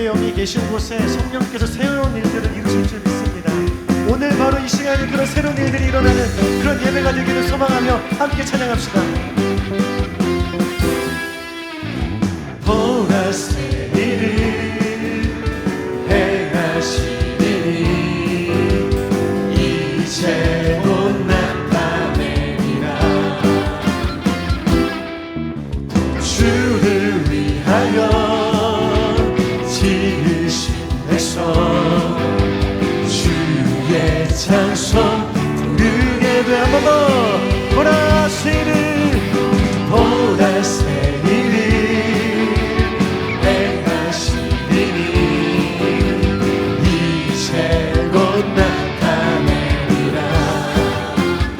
영이 계신 곳에 성령께서 새로운 일들을 이루실 줄 믿습니다. 오늘 바로 이 시간에 그런 새로운 일들이 일어나는 그런 예배가 되기를 소망하며 함께 찬양합시다. 보라색 일을 행하시니 이제 곧 나타내리라. 주를 위하여 지으신 백성 주의 찬송 부르게 돼. 한 번 더. 보라색 일을 보라색 일을 행하시니 이제 곧 나타내리라.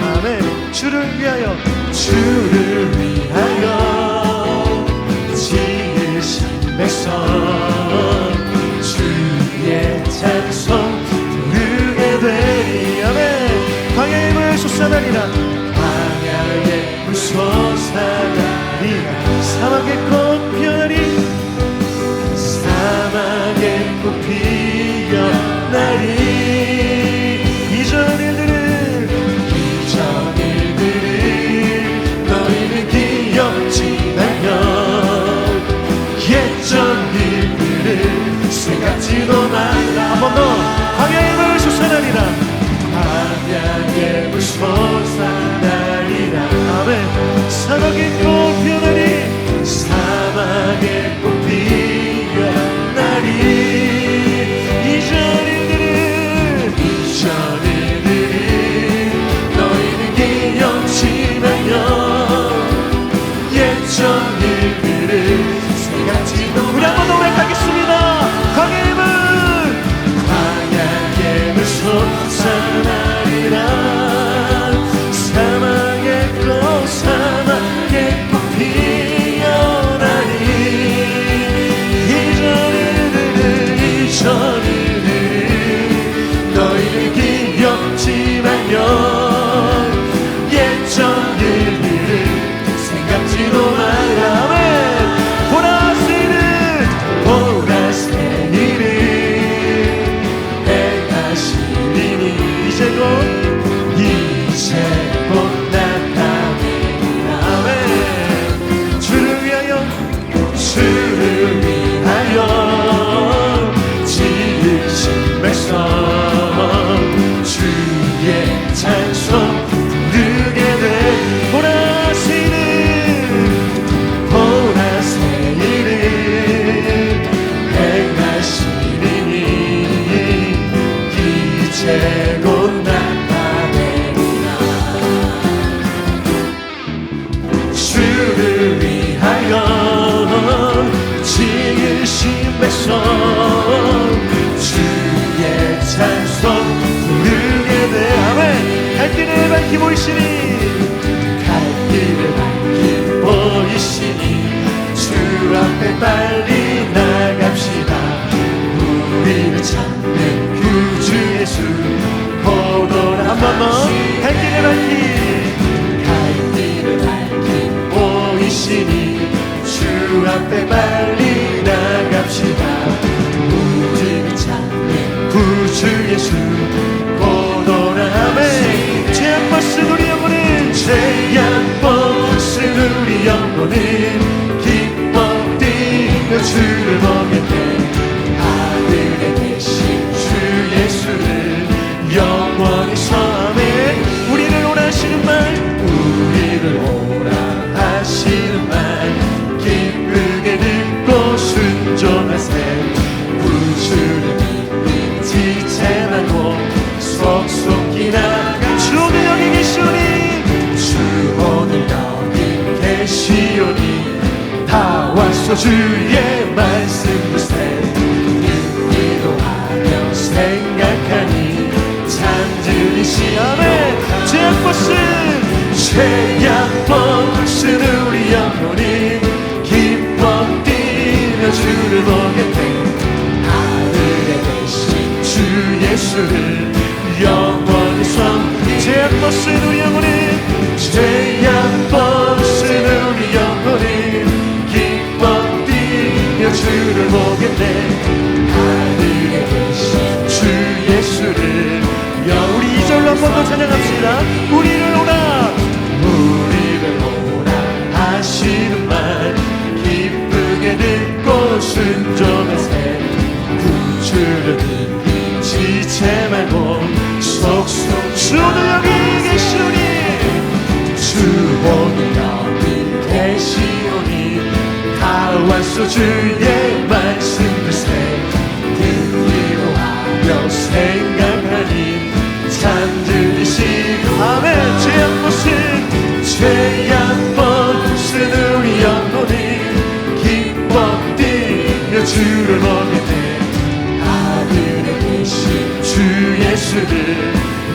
아멘. 주를 위하여 지으신 백성 주의 찬송 부르게 되리. 아멘. 광야의 불 솟아나리라. 광야의 불 솟아나리라. 사막의 꽃 피어나리. 사막의 꽃 피어나리. 이전 일들을 너희는 기억지 말며 옛전 일들을 생각지도 말라. 한 번 더. 광야의 불 솟아나리라. 광야의 불 솟아나리라. 아멘. 사막의 꽃 피어나리. 사막의 꽃 피어나리. 이전 일들을 너희는 기억지 말며 옛전 일들을 생각지도. 우리 한 번 더 고백하겠습니다. 광야의 불 솟아나리라. 사막의 꽃 피어나리. 이전 일들을 너희는 기억지 말며 옛전 일들을 생각지도 마라. 아멘. 보라색 일을 행하시리니 이제 곧 나타내리라. 아멘. 주를 위하여 지으신 백성 주의 찬송 부르게 돼. 보라색 일을 행하시리니 이제 곧 나타내리라. 주를 위하여 지으신 백성 주의 찬송 부르게 돼. 아멘. 갈 길을 밝히 보이시니 주 앞에 빨리 나갑시다. 우리를 찾는 구주 예수 보도록. 한 번 더. 갈 길을 밝히 보이시니 주 앞에 빨리 나갑시다. 우리를 찾는 구주 예수 보도록. 아멘. 죄악 벗은 우리 영혼은 우리 영혼은 기뻐 뛰며 주를 보겠네. 하늘에 계신 주 예수를 영원히 섬에. 우리를 오라 하시는 말 기쁘게 듣고 순종하세. 구주를 믿는 지체 말고 속속히 나가. 주 오늘 여기 계시오니 주 오늘 여기 계시오니 다 와서 주의 말씀 듣세. 듣기도 하며 생각하니 참 들리시. 아멘. 죄악 벗은 우리 영혼이 기뻐 뛰며 주를 보겠네. 하늘에 계신 주 예수를 영원히 섬기. 죄악 벗은 우리 영혼이 우리 영혼이 기뻐 뛰며 주를 보겠네. 주복의 여인 되시오니 가와서 주의 말씀을 듣기로 하며 생각하니 잠들이 시고 아멘. 죄악 벗은 우리 영혼이 기뻐 뛰며 주를 보겠네. 하늘에 계신 주 예수를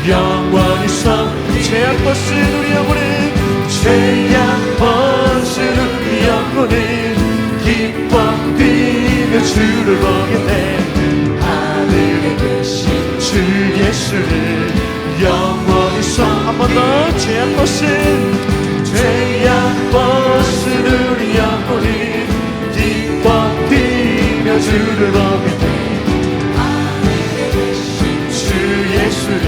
영원히 죄악 벗은 우리 영혼이 죄악 벗은 우리 영혼이 기뻐 뛰며 주를 보겠네. 하늘에 계신 주 예수를 영원히 한 번 더. 죄악 벗은 우리 영혼이 기뻐 뛰며 주를 보겠네. 하늘에 계신 주 예수를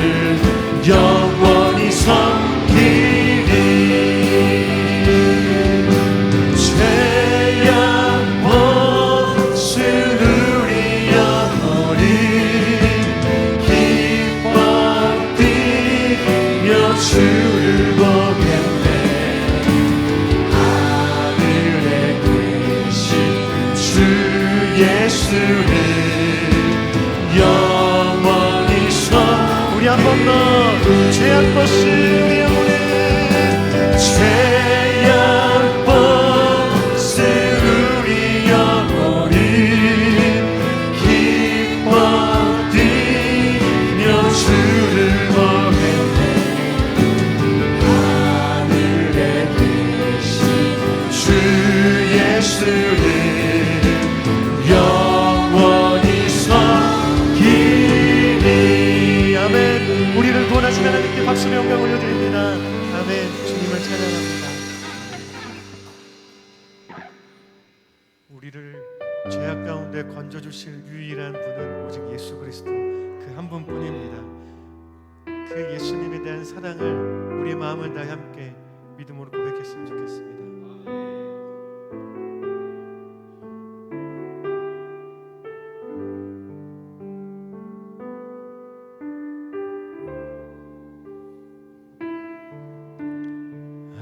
영원히 섬기리. 죄악 벗은 우리 영혼이 기뻐 뛰며 주를 보겠네. 하늘에 계신 주 예수를 영원히 우리 한 번 더. 죄악 벗은 우리 영혼이 죄악 벗은 우리 영혼이 기뻐 뛰며 주를 보겠네. 하늘에 계신 주 예수를 영원히 섬기리. 아멘. 우리를 구원하신 하나님께 박수로 영광 올려드립니다. 아멘. 주님을 찬양합니다. 우리를 죄악 가운데 건져주실 유일한 분은 오직 예수 그리스도 그 한 분뿐입니다. 그 예수님에 대한 사랑을 우리의 마음을 다해 함께 믿음으로 고백했으면 좋겠습니다.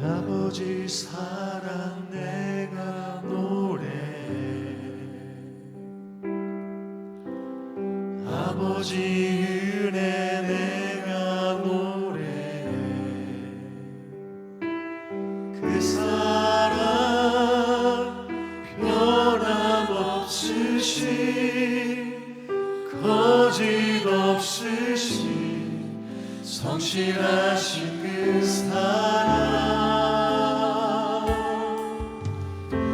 아버지 사랑 내가 노래해. 아버지 은혜 내가 노래해. 그 사랑 변함없으신 거짓 없으신 성실하신 그 사랑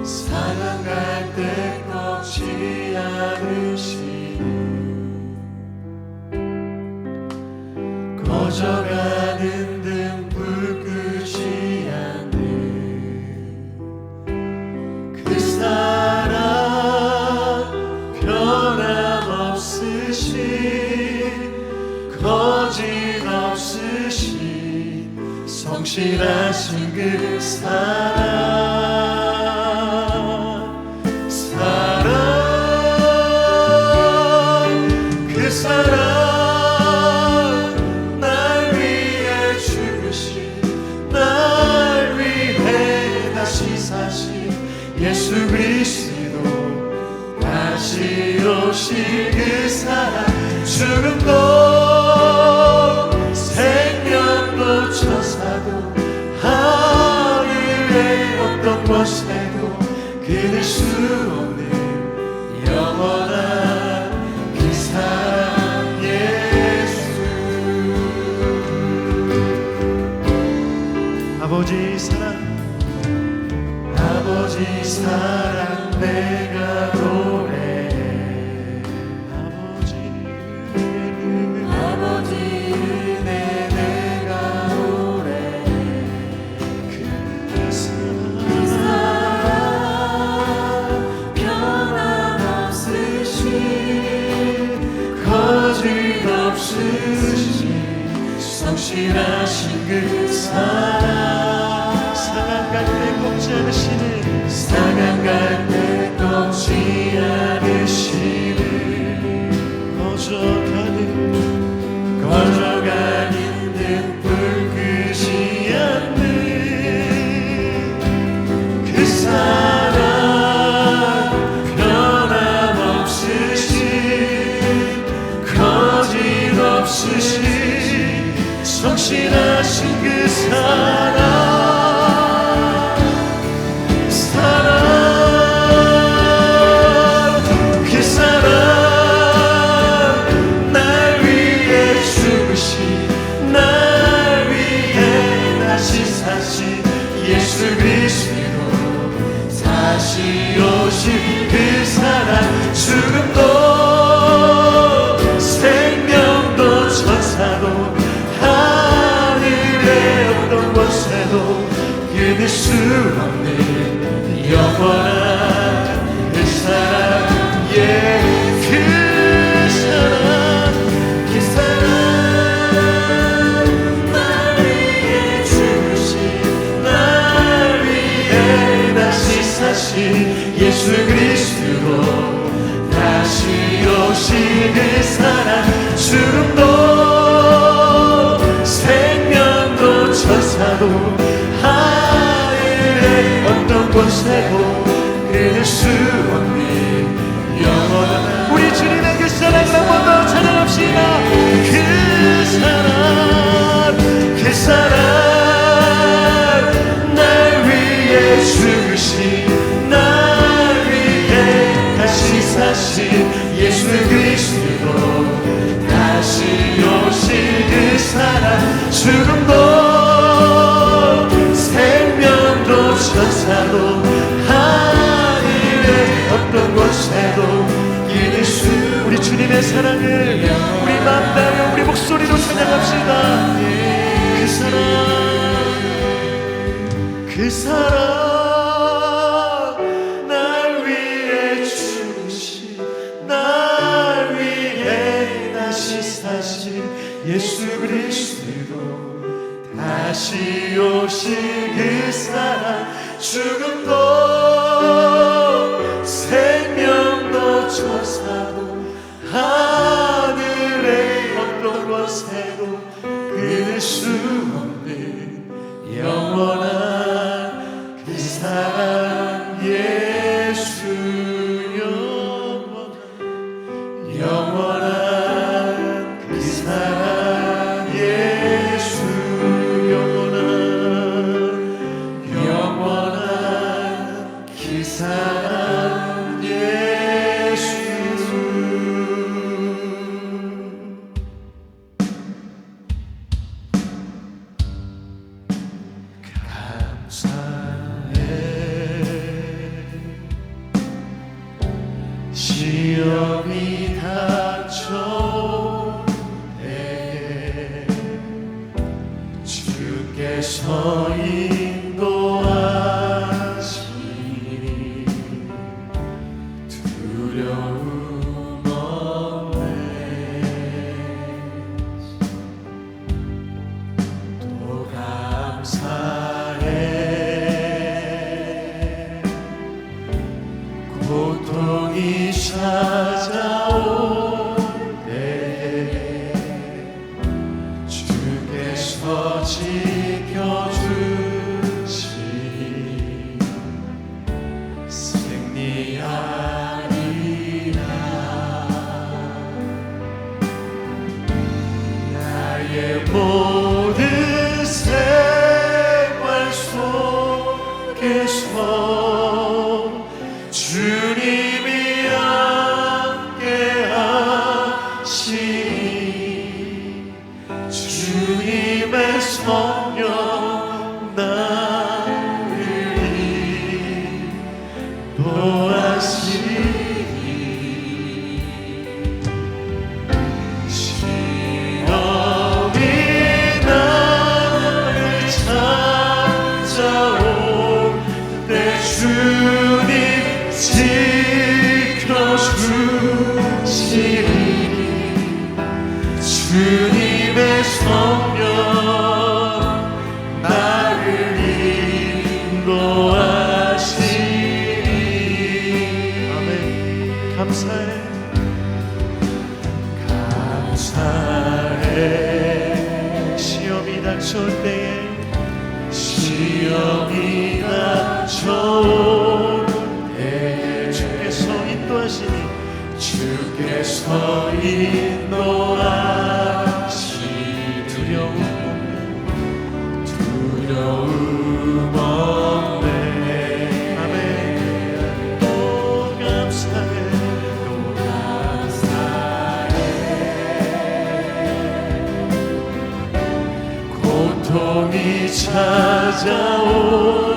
사랑할 때 꺾지 않으시는 꺼져가는 등불 끄지 않는 그 사랑 변함없으신 거짓 없으신 성실하신 그 사랑 그 사랑 날 위해 죽으신 날 위해 다시 사신 예수 그리스도 다시 오실 그 사랑 죽음도 생명도 천사도 하늘의 어떤 곳에도 그릴 수 없는 영원한 그 사랑 예수. 아버지 사랑 내가 노래해. 아버지 은혜 내가 노래해. 그 사랑 변함없으신 거짓 없으신 성실하신 그 사랑 사랑 갈 때 꺾지 않으시는 사랑 갈 때 꺾지 않으시는 꺼져가는 등불 끄지 않는 예수 그리스도 다시 오실 그 사랑 죽음도 생명도 천사도 하늘의 어떤 권세도 끊을 수 없는 영원한 그 사랑 그 사랑 날 위해 죽으신 날 위해 다시 사신 예수 그리스도로 다시 오신 그 사랑 죽음도 생명도 천사도 하늘의 어떤 권세도 끊을 수 없는 영원한 우리 주님의 그 사랑을 한 번 더 찬양합시다. 그 사랑 날 위해 죽으신 날 위해 다시 사신 예수 그리스도 다시 오실 그 사랑 죽음도 생명도 천사도 하늘의 어떤 권세도 이길 수 우리 주님의 사랑을 우리 마음 다하여 우리 목소리로 찬양합시다. 그 사랑 날 위해 죽으신 날 위해 다시 사신 예수 그리스도 다시 오실 그 사랑 죽음도 생명도 천사도 하늘의 어떤 권세도 끊을 수 없는 영원한 그 사랑 예수 영원한 그 사랑 예수 영원한 그 사랑 예수 감사해 시험이 닥쳐올 때에 주께서 인도하시니 두려움 없네. 또 감사해 고통이 찾아올 때에 주께서 지켜주시니 승리하리라. 나의 모든 생활 속에서 주님이 함께하시니 주님의 성령 나를 인도하시니 시험이 나를 찾아올 때 주님 지켜주시니 주님의 성령 나를 인도하시니 아멘. 감사해 감사해 시험이 닥쳐올 때에 시험이 닥쳐올 때에 주께서 인도하시니 주께서 인도하시니 두려움 없네. 아멘. 또 감사해 고통이 찾아올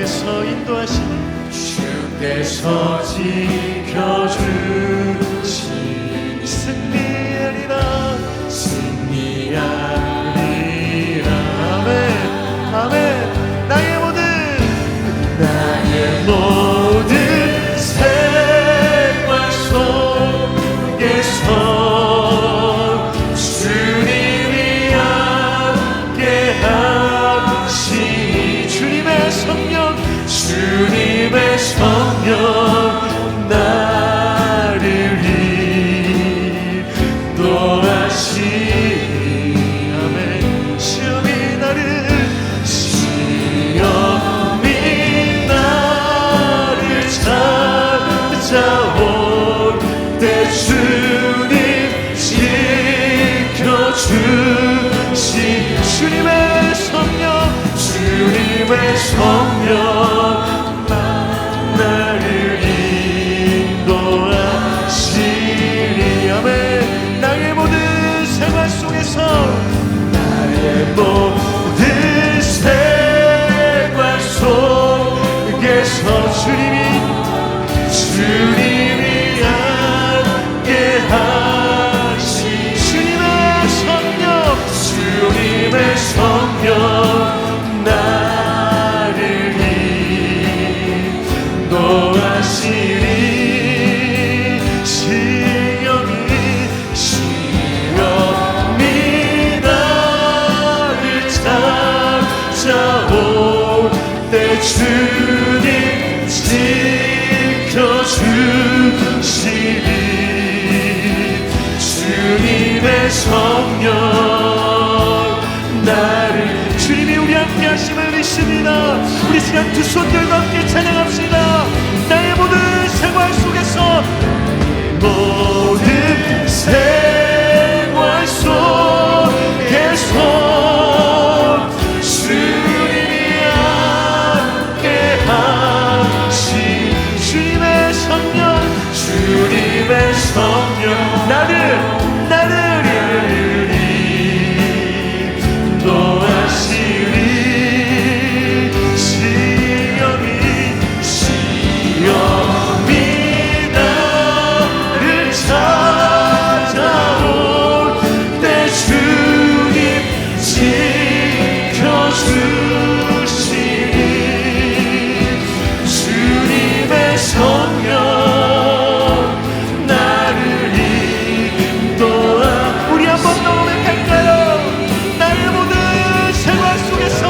주께서 인도하시니 주께서 지켜주시니 승리하리라 승리하리라. 아멘 아멘 나의 모든 생활 속에서 주님이 함께 하시니 주님의 성령 주님의 성령 나를 인도하시니 아멘 시험이 나를 시험이 나를 찾아올 때 주님 지켜주시 주님의 성령 주님의 성령 나를 인도하시니 아멘 나의 모든 생활 속에서 나의 모든 생활 속에서 주님이 함께 하시 주님의 성령 주님의 성령 나를 인도하시니 시험이 나를 찾아올 때 주님 지켜주시니 주님의 성령 나를 주님이 우리 함께 하심을 믿습니다. 우리 시간 두 손들과 함께 찬양합시다. 나의 모든 생활 속에서 모든 생활 속에서 주님이 함께 하시 주님의 성령 주님의 성령 나를 인도하시니 시험이 나를 찾아올 때 주님 지켜주시니 주님의 성령 나를 인도하 우리 한번 더 고백할까요? 나의 모든 생활 속에서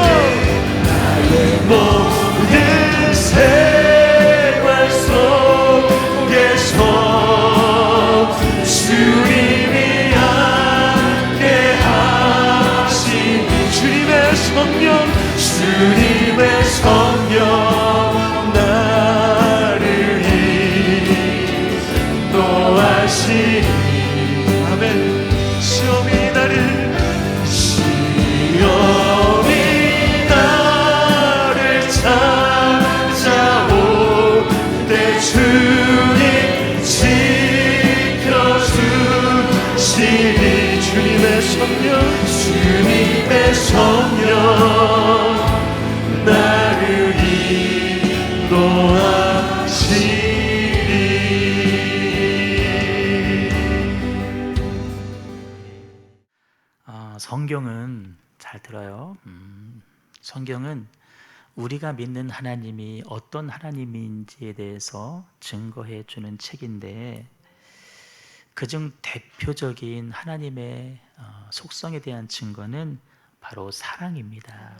모든 생활 속에서 주님이 함께 하시 주님의 성령 주님의 성령 나를 인도하시니 아멘 시험이 나를 찾아올 때 주님 지켜주시니 주님의 성령 주님의 성령 나를 인도하시니. 성경은 잘 들어요. 성경은 우리가 믿는 하나님이 어떤 하나님인지에 대해서 증거해 주는 책인데 그중 대표적인 하나님의 속성에 대한 증거는 바로 사랑입니다.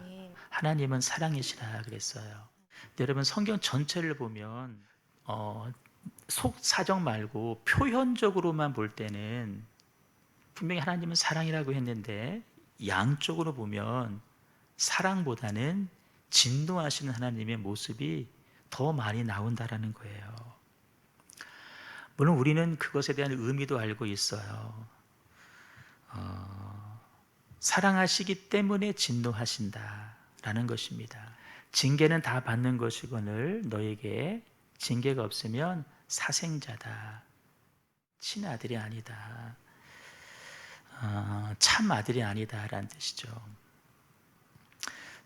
하나님은 사랑이시라 그랬어요. 여러분 성경 전체를 보면 속 사정 말고 표현적으로만 볼 때는 분명히 하나님은 사랑이라고 했는데 양쪽으로 보면 사랑보다는 진노하시는 하나님의 모습이 더 많이 나온다라는 거예요. 물론 우리는 그것에 대한 의미도 알고 있어요. 사랑하시기 때문에 진노하신다라는 것입니다. 징계는 다 받는 것이거늘 너에게 징계가 없으면 사생자다. 친아들이 아니다. 참 아들이 아니다라는 뜻이죠.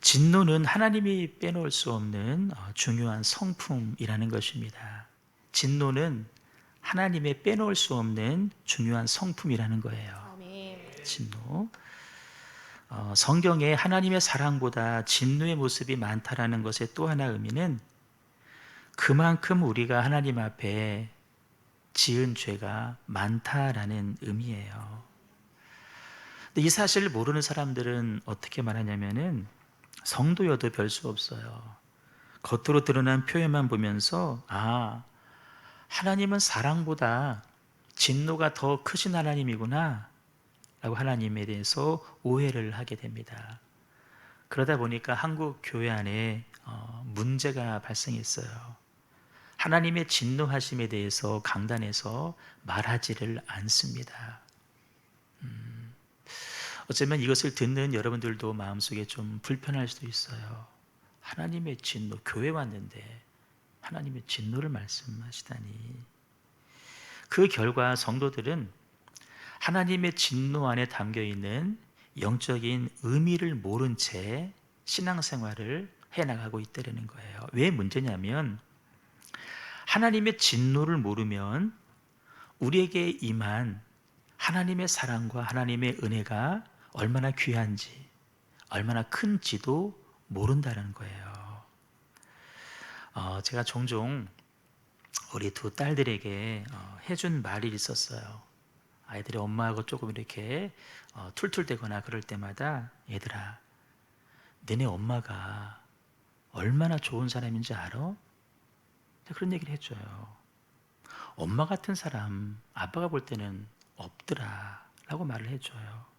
진노는 하나님이 빼놓을 수 없는 중요한 성품이라는 것입니다. 진노는 하나님의 빼놓을 수 없는 중요한 성품이라는 거예요. 진노. 성경에 하나님의 사랑보다 진노의 모습이 많다라는 것의 또 하나 의미는 그만큼 우리가 하나님 앞에 지은 죄가 많다라는 의미예요. 근데 이 사실을 모르는 사람들은 어떻게 말하냐면은 성도여도 별 수 없어요. 겉으로 드러난 표현만 보면서 하나님은 사랑보다 진노가 더 크신 하나님이구나 라고 하나님에 대해서 오해를 하게 됩니다. 그러다 보니까 한국 교회 안에 문제가 발생했어요. 하나님의 진노하심에 대해서 강단에서 말하지를 않습니다. 어쩌면 이것을 듣는 여러분들도 마음속에 좀 불편할 수도 있어요. 하나님의 진노, 교회 왔는데 하나님의 진노를 말씀하시다니. 그 결과 성도들은 하나님의 진노 안에 담겨있는 영적인 의미를 모른 채 신앙생활을 해나가고 있다는 거예요. 왜 문제냐면 하나님의 진노를 모르면 우리에게 임한 하나님의 사랑과 하나님의 은혜가 얼마나 귀한지, 얼마나 큰지도 모른다는 거예요. 제가 종종 우리 두 딸들에게 해준 말이 있었어요. 아이들이 엄마하고 조금 이렇게 툴툴대거나 그럴 때마다 얘들아, 너네 엄마가 얼마나 좋은 사람인지 알아? 그런 얘기를 해줘요. 엄마 같은 사람 아빠가 볼 때는 없더라 라고 말을 해줘요.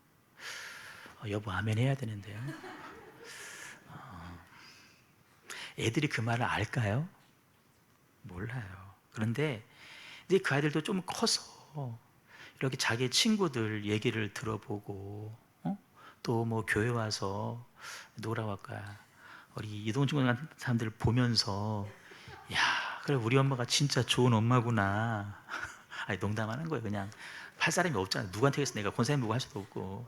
여보 아멘 해야 되는데요. 애들이 그 말을 알까요? 몰라요. 그런데 그 아이들도 좀 커서 이렇게 자기 친구들 얘기를 들어보고 또 뭐 교회 와서 뭐라고 할까, 우리 이동준 같은 사람들을 보면서 야, 그래 우리 엄마가 진짜 좋은 엄마구나. 아니 농담하는 거예요. 그냥 할 사람이 없잖아. 누구한테 해서 내가 권사님 보고 할 수도 없고.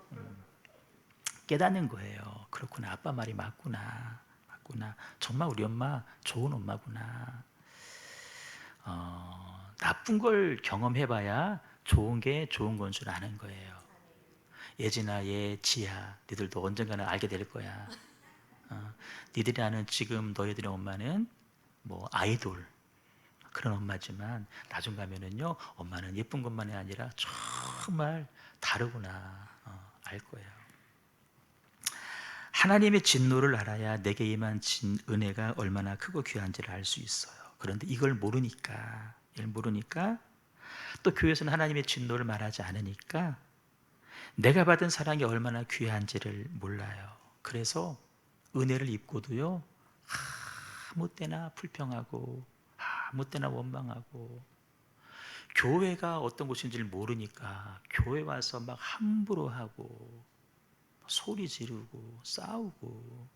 깨닫는 거예요. 그렇구나. 아빠 말이 맞구나. 정말 우리 엄마 좋은 엄마구나. 나쁜 걸 경험해봐야 좋은 게 좋은 건 줄 아는 거예요. 예진아, 지야, 니들도 언젠가는 알게 될 거야. 니들이 아는 지금 너희들의 엄마는 뭐 아이돌 그런 엄마지만 나중 가면은요 엄마는 예쁜 것만이 아니라 정말 다르구나 알 거예요. 하나님의 진노를 알아야 내게 임한 은혜가 얼마나 크고 귀한지를 알 수 있어요. 그런데 이걸 모르니까 또 교회에서는 하나님의 진노를 말하지 않으니까 내가 받은 사랑이 얼마나 귀한지를 몰라요. 그래서 은혜를 입고도요 아무 때나 불평하고 아무 때나 원망하고, 교회가 어떤 곳인지를 모르니까 교회 와서 막 함부로 하고 소리 지르고 싸우고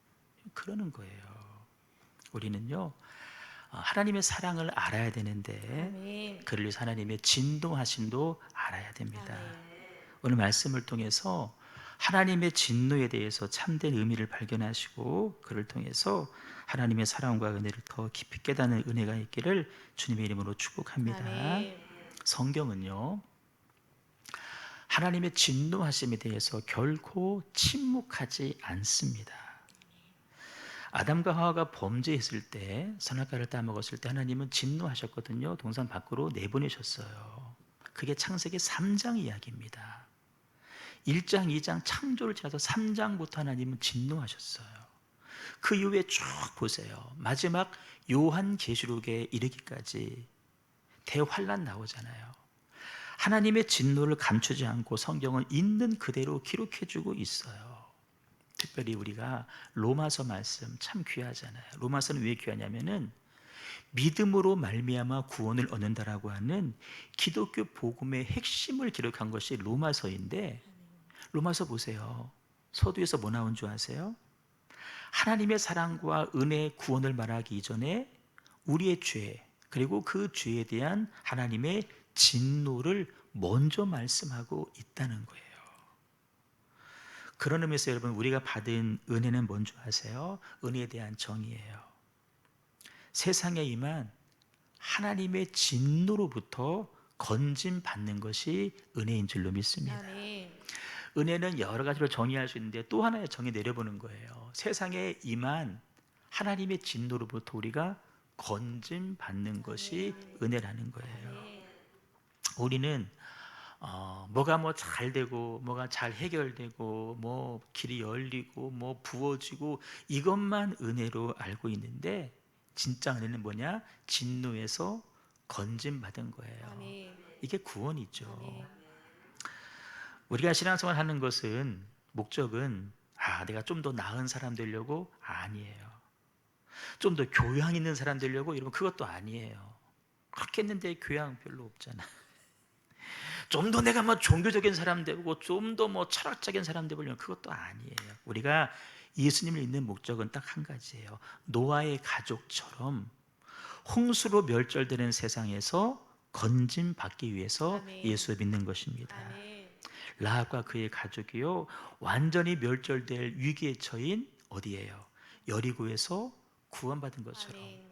그러는 거예요. 우리는요 하나님의 사랑을 알아야 되는데 그를 위해서 하나님의 진노하심도 알아야 됩니다. 오늘 말씀을 통해서 하나님의 진노에 대해서 참된 의미를 발견하시고 그를 통해서 하나님의 사랑과 은혜를 더 깊이 깨닫는 은혜가 있기를 주님의 이름으로 축복합니다. 성경은요 하나님의 진노하심에 대해서 결코 침묵하지 않습니다. 아담과 하와가 범죄했을 때, 선악과를 따먹었을 때 하나님은 진노하셨거든요. 동산 밖으로 내보내셨어요. 그게 창세기 3장 이야기입니다. 1장, 2장 창조를 지나서 3장부터 하나님은 진노하셨어요. 그 이후에 쭉 보세요. 마지막 요한계시록에 이르기까지 대환란 나오잖아요. 하나님의 진노를 감추지 않고 성경은 있는 그대로 기록해주고 있어요. 특별히 우리가 로마서 말씀 참 귀하잖아요. 로마서는 왜 귀하냐면은 믿음으로 말미암아 구원을 얻는다라고 하는 기독교 복음의 핵심을 기록한 것이 로마서인데, 로마서 보세요. 서두에서 뭐 나온 줄 아세요? 하나님의 사랑과 은혜, 구원을 말하기 이전에 우리의 죄, 그리고 그 죄에 대한 하나님의 진노를 먼저 말씀하고 있다는 거예요. 그런 의미에서 여러분 우리가 받은 은혜는 뭔지 아세요? 은혜에 대한 정의예요. 세상에 임한 하나님의 진노로부터 건짐 받는 것이 은혜인 줄로 믿습니다. 아멘. 은혜는 여러 가지로 정의할 수 있는데 또 하나의 정의 내려보는 거예요. 세상에 임한 하나님의 진노로부터 우리가 건짐 받는 것이 은혜라는 거예요. 우리는 뭐가 뭐 잘 되고 뭐가 잘 해결되고 뭐 길이 열리고 뭐 부어지고 이것만 은혜로 알고 있는데 진짜 은혜는 뭐냐? 진노에서 건짐 받은 거예요. 아멘. 이게 구원이죠. 아멘. 우리가 신앙생활 하는 것은 목적은 내가 좀 더 나은 사람 되려고 아니에요. 좀 더 교양 있는 사람 되려고 여러분 그것도 아니에요. 그렇게 했는데 교양 별로 없잖아. 좀 더 내가 뭐 종교적인 사람 되고 좀 더 뭐 철학적인 사람 되려면 그것도 아니에요. 우리가 예수님을 믿는 목적은 딱 한 가지예요. 노아의 가족처럼 홍수로 멸절되는 세상에서 건짐 받기 위해서 아멘. 예수를 믿는 것입니다. 아멘. 라합과 그의 가족이요 완전히 멸절될 위기에 처인 어디예요? 여리고에서 구원받은 것처럼 아멘.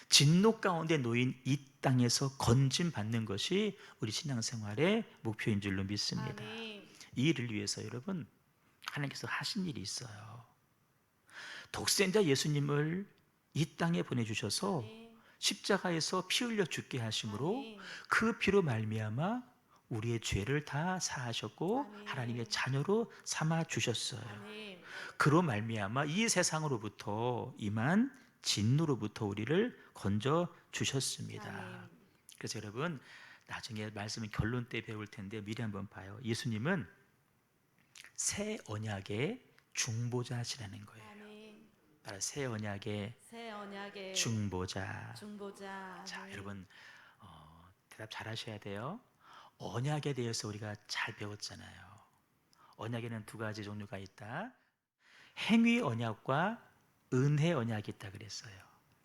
진노 가운데 놓인 이 땅에서 건짐 받는 것이 우리 신앙생활의 목표인 줄로 믿습니다. 아멘. 이 일을 위해서 여러분 하나님께서 하신 일이 있어요. 독생자 예수님을 이 땅에 보내주셔서 십자가에서 피 흘려 죽게 하심으로 아멘. 그 피로 말미암아 우리의 죄를 다 사하셨고 아멘. 하나님의 자녀로 삼아 주셨어요. 아멘. 그로 말미암아 이 세상으로부터 임한 진노로부터 우리를 건져 주셨습니다. 아멘. 그래서 여러분 나중에 말씀은 결론 때 배울 텐데 미리 한번 봐요. 예수님은 새 언약의 중보자시라는 거예요. 아멘. 바로 새 언약의 새 언약의 중보자. 중보자. 자, 아멘. 여러분 대답 잘 하셔야 돼요. 언약에 대해서 우리가 잘 배웠잖아요. 언약에는 두 가지 종류가 있다. 행위 언약과 은혜 언약이 있다 그랬어요.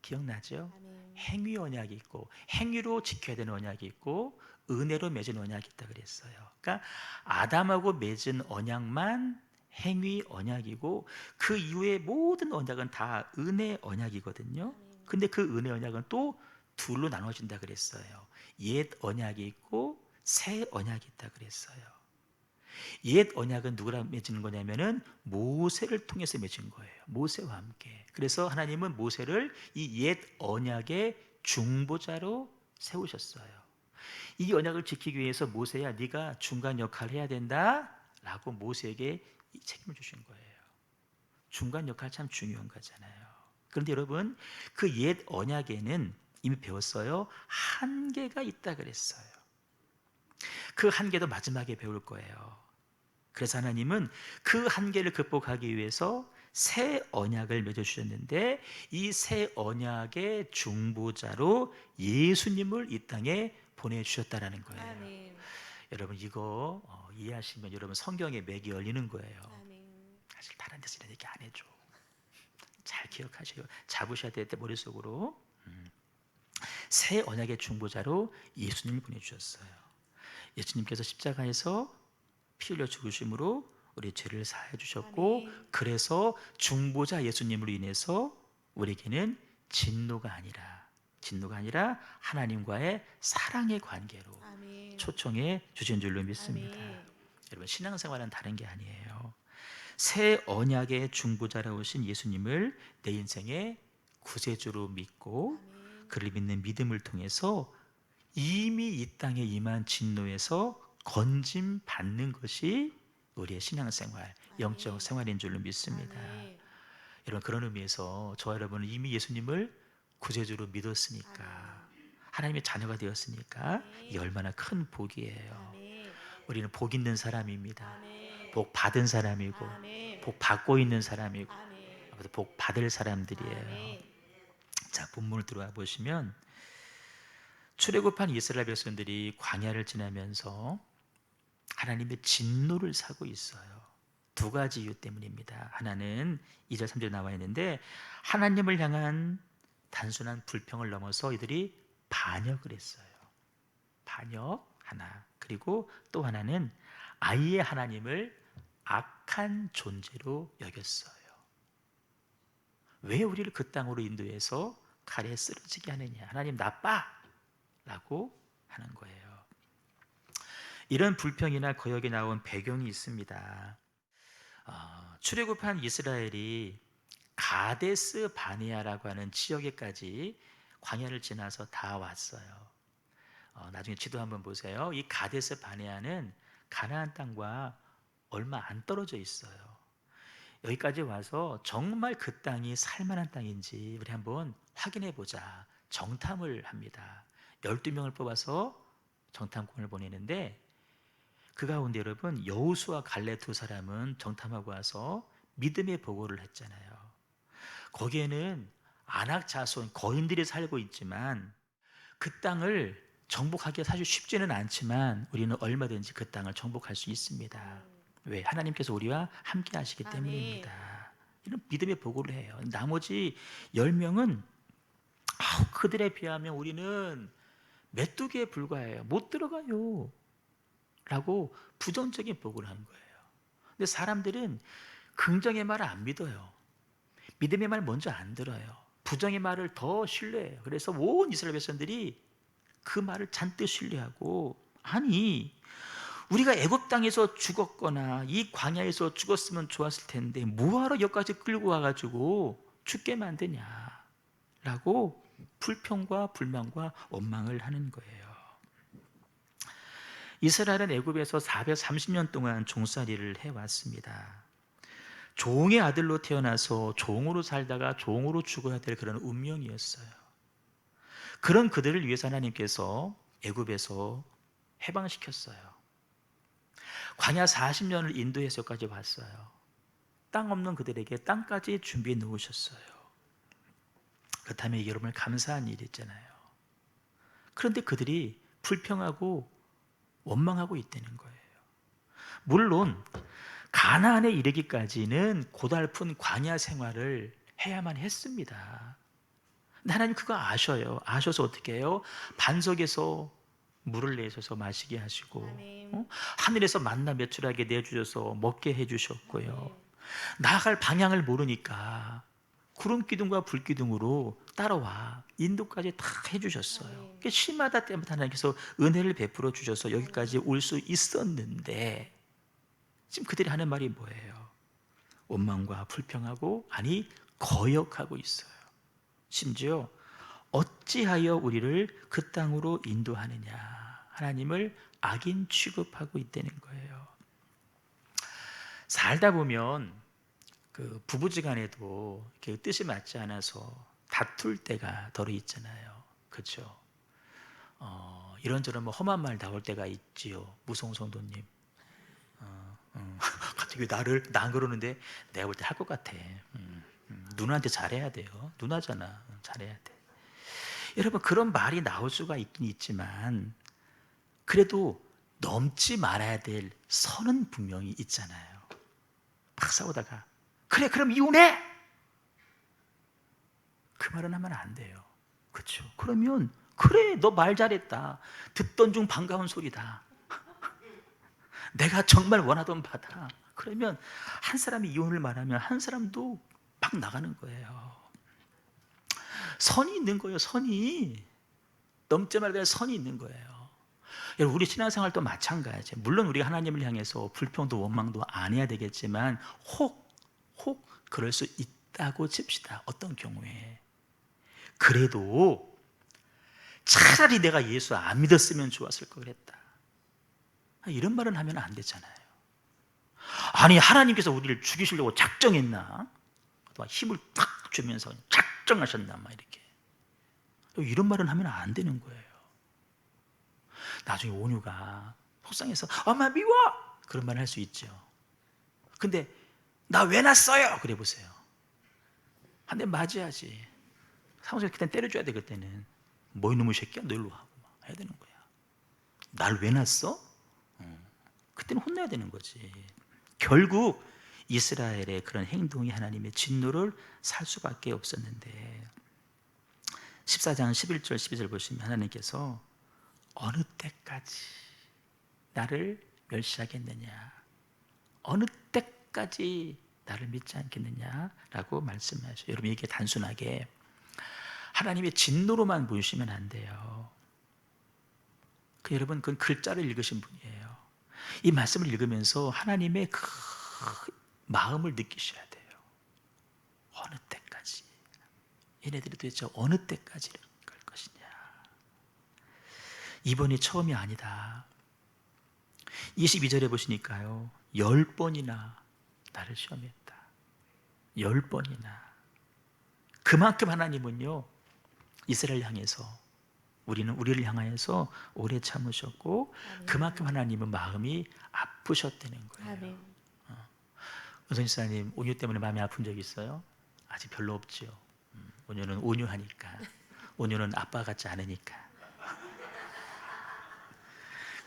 기억나죠? 아멘. 행위 언약이 있고 행위로 지켜야 되는 언약이 있고 은혜로 맺은 언약이 있다 그랬어요. 그러니까 아담하고 맺은 언약만 행위 언약이고 그 이후의 모든 언약은 다 은혜 언약이거든요. 근데 그 은혜 언약은 또 둘로 나눠진다 그랬어요. 옛 언약이 있고 새 언약이 있다 그랬어요. 옛 언약은 누구랑 맺는 거냐면은 모세를 통해서 맺은 거예요. 모세와 함께. 그래서 하나님은 모세를 이 옛 언약의 중보자로 세우셨어요. 이 언약을 지키기 위해서 모세야 네가 중간 역할을 해야 된다라고 모세에게 이 책임을 주신 거예요. 중간 역할 참 중요한 거잖아요. 그런데 여러분 그 옛 언약에는 이미 배웠어요. 한계가 있다 그랬어요. 그 한계도 마지막에 배울 거예요. 그래서 하나님은 그 한계를 극복하기 위해서 새 언약을 맺어주셨는데 이 새 언약의 중보자로 예수님을 이 땅에 보내주셨다라는 거예요. 아멘. 여러분 이거 이해하시면 여러분 성경의 맥이 열리는 거예요. 아멘. 사실 다른 데서 이런 얘기 안 해줘. 잘 기억하셔요. 잡으셔야 될 때 머릿속으로. 새 언약의 중보자로 예수님을 보내주셨어요. 예수님께서 십자가에서 피 흘려 죽으심으로 우리 죄를 사해 주셨고 아멘. 그래서 중보자 예수님으로 인해서 우리에게는 진노가 아니라 하나님과의 사랑의 관계로 아멘. 초청해 주신 줄로 믿습니다. 아멘. 여러분 신앙생활은 다른 게 아니에요. 새 언약의 중보자라 오신 예수님을 내 인생의 구세주로 믿고 아멘. 그를 믿는 믿음을 통해서 이미 이 땅에 임한 진노에서 건짐 받는 것이 우리의 신앙생활, 영적 생활인 줄로 믿습니다. 아멘. 여러분 그런 의미에서 저와 여러분은 이미 예수님을 구세주로 믿었으니까 하나님의 자녀가 되었으니까 이게 얼마나 큰 복이에요. 아멘. 우리는 복 있는 사람입니다. 아멘. 복 받은 사람이고 아멘. 복 받고 있는 사람이고 아멘. 복 받을 사람들이에요. 아멘. 자, 본문을 들어와 보시면 출애굽한 이스라엘 백성들이 광야를 지나면서 하나님의 진노를 사고 있어요. 두 가지 이유 때문입니다. 하나는 2절 3절에 나와 있는데 하나님을 향한 단순한 불평을 넘어서 이들이 반역을 했어요. 반역 하나. 그리고 또 하나는 아예 하나님을 악한 존재로 여겼어요. 왜 우리를 그 땅으로 인도해서 칼에 쓰러지게 하느냐? 하나님 나빠! 라고 하는 거예요. 이런 불평이나 거역이 나온 배경이 있습니다. 출애굽한 이스라엘이 가데스 바네아라고 하는 지역에까지 광야를 지나서 다 왔어요. 나중에 지도 한번 보세요. 이 가데스 바네아는 가나안 땅과 얼마 안 떨어져 있어요. 여기까지 와서 정말 그 땅이 살만한 땅인지 우리 한번 확인해 보자. 정탐을 합니다. 12명을 뽑아서 정탐꾼을 보내는데 그 가운데 여러분 여호수아 갈렙 두 사람은 정탐하고 와서 믿음의 보고를 했잖아요. 거기에는 아낙 자손 거인들이 살고 있지만 그 땅을 정복하기가 사실 쉽지는 않지만 우리는 얼마든지 그 땅을 정복할 수 있습니다. 왜? 하나님께서 우리와 함께 하시기 때문입니다. 이런 믿음의 보고를 해요. 나머지 10명은 그들에 비하면 우리는 메뚜기에 불과해요. 못 들어가요. 라고 부정적인 보고를 하는 거예요. 근데 사람들은 긍정의 말을 안 믿어요. 믿음의 말 먼저 안 들어요. 부정의 말을 더 신뢰해요. 그래서 온 이스라엘 백성들이 그 말을 잔뜩 신뢰하고, 아니 우리가 애굽 땅에서 죽었거나 이 광야에서 죽었으면 좋았을 텐데 뭐하러 여기까지 끌고 와가지고 죽게 만드냐 라고 불평과 불만과 원망을 하는 거예요. 이스라엘은 애굽에서 430년 동안 종살이를 해왔습니다. 종의 아들로 태어나서 종으로 살다가 종으로 죽어야 될 그런 운명이었어요. 그런 그들을 위해서 하나님께서 애굽에서 해방시켰어요. 광야 40년을 인도해서까지 왔어요. 땅 없는 그들에게 땅까지 준비해 놓으셨어요. 그렇다면 이게 여러분 감사한 일이잖아요. 그런데 그들이 불평하고 원망하고 있다는 거예요. 물론 가나안에 이르기까지는 고달픈 광야 생활을 해야만 했습니다. 근데 하나님 그거 아셔요. 아셔서 어떻게 해요? 반석에서 물을 내셔서 마시게 하시고 하늘에서 만나 매출하게 내주셔서 먹게 해주셨고요. 나아갈 방향을 모르니까 구름 기둥과 불 기둥으로 따라와 인도까지 다 해주셨어요. 시마다 때마다 하나님께서 은혜를 베풀어 주셔서 여기까지 올 수 있었는데 지금 그들이 하는 말이 뭐예요? 원망과 불평하고 아니 거역하고 있어요. 심지어 어찌하여 우리를 그 땅으로 인도하느냐, 하나님을 악인 취급하고 있다는 거예요. 살다 보면 그 부부지간에도 이렇게 뜻이 맞지 않아서 다툴 때가 덜어 있잖아요. 그렇죠? 이런저런 뭐 험한 말 나올 때가 있지요. 무성 성도님. 갑자기 나를 나 그러는데 내가 볼 때 할 것 같아. 누나한테 잘해야 돼요. 누나잖아. 잘해야 돼. 여러분 그런 말이 나올 수가 있긴 있지만 그래도 넘지 말아야 될 선은 분명히 있잖아요. 막 싸우다가 그래 그럼 이혼해! 그 말은 하면 안 돼요. 그렇죠? 그러면 그래 너 말 잘했다. 듣던 중 반가운 소리다. 내가 정말 원하던 바다. 그러면 한 사람이 이혼을 말하면 한 사람도 막 나가는 거예요. 선이 있는 거예요. 선이 넘지 말아야 될 선이 있는 거예요. 여러분 우리 신앙생활도 마찬가지예요. 물론 우리가 하나님을 향해서 불평도 원망도 안 해야 되겠지만 혹 그럴 수 있다고 칩시다. 어떤 경우에 그래도 차라리 내가 예수 안 믿었으면 좋았을 걸 그랬다. 이런 말은 하면 안 되잖아요. 아니 하나님께서 우리를 죽이시려고 작정했나? 힘을 탁 주면서 작정하셨나? 막 이렇게 이런 말은 하면 안 되는 거예요. 나중에 온유가 속상해서 엄마 미워! 그런 말을 할 수 있죠. 근데 나 왜 났어요? 그래 보세요. 한 대 맞아야지. 사무실 그때는 때려줘야 돼. 그때는 뭐 이놈의 새끼야 너 일로 와 막 해야 되는 거야. 날 왜 났어? 그때는 혼내야 되는 거지. 결국 이스라엘의 그런 행동이 하나님의 진노를 살 수밖에 없었는데 14장 11절 12절 보시면 하나님께서 어느 때까지 나를 멸시하겠느냐, 어느 때까지 나를 믿지 않겠느냐라고 말씀하셔요. 여러분, 이게 단순하게 하나님의 진노로만 보시면 안 돼요. 여러분, 그건 글자를 읽으신 분이에요. 이 말씀을 읽으면서 하나님의 그 마음을 느끼셔야 돼요. 어느 때까지? 얘네들이 도대체 어느 때까지 갈 것이냐? 이번이 처음이 아니다. 22절에 보시니까요, 10번이나 나를 시험했다. 10번이나. 그만큼 하나님은요, 이스라엘 향해서, 우리를 향하여서 오래 참으셨고, 아멘. 그만큼 하나님은 마음이 아프셨다는 거예요. 아멘. 은선 집사님, 온유 때문에 마음이 아픈 적 있어요? 아직 별로 없지요. 온유는 온유하니까. 온유는 아빠 같지 않으니까.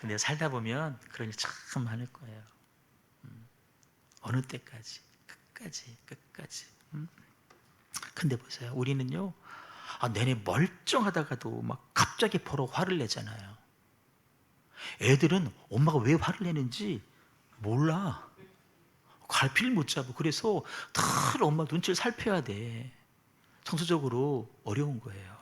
근데 살다 보면 그런 일 참 많을 거예요. 어느 때까지, 끝까지. 근데 보세요, 우리는요, 내내 멀쩡하다가도 막 갑자기 버럭 화를 내잖아요. 애들은 엄마가 왜 화를 내는지 몰라. 갈피를 못 잡고. 그래서 늘 엄마 눈치를 살펴야 돼. 정서적으로 어려운 거예요.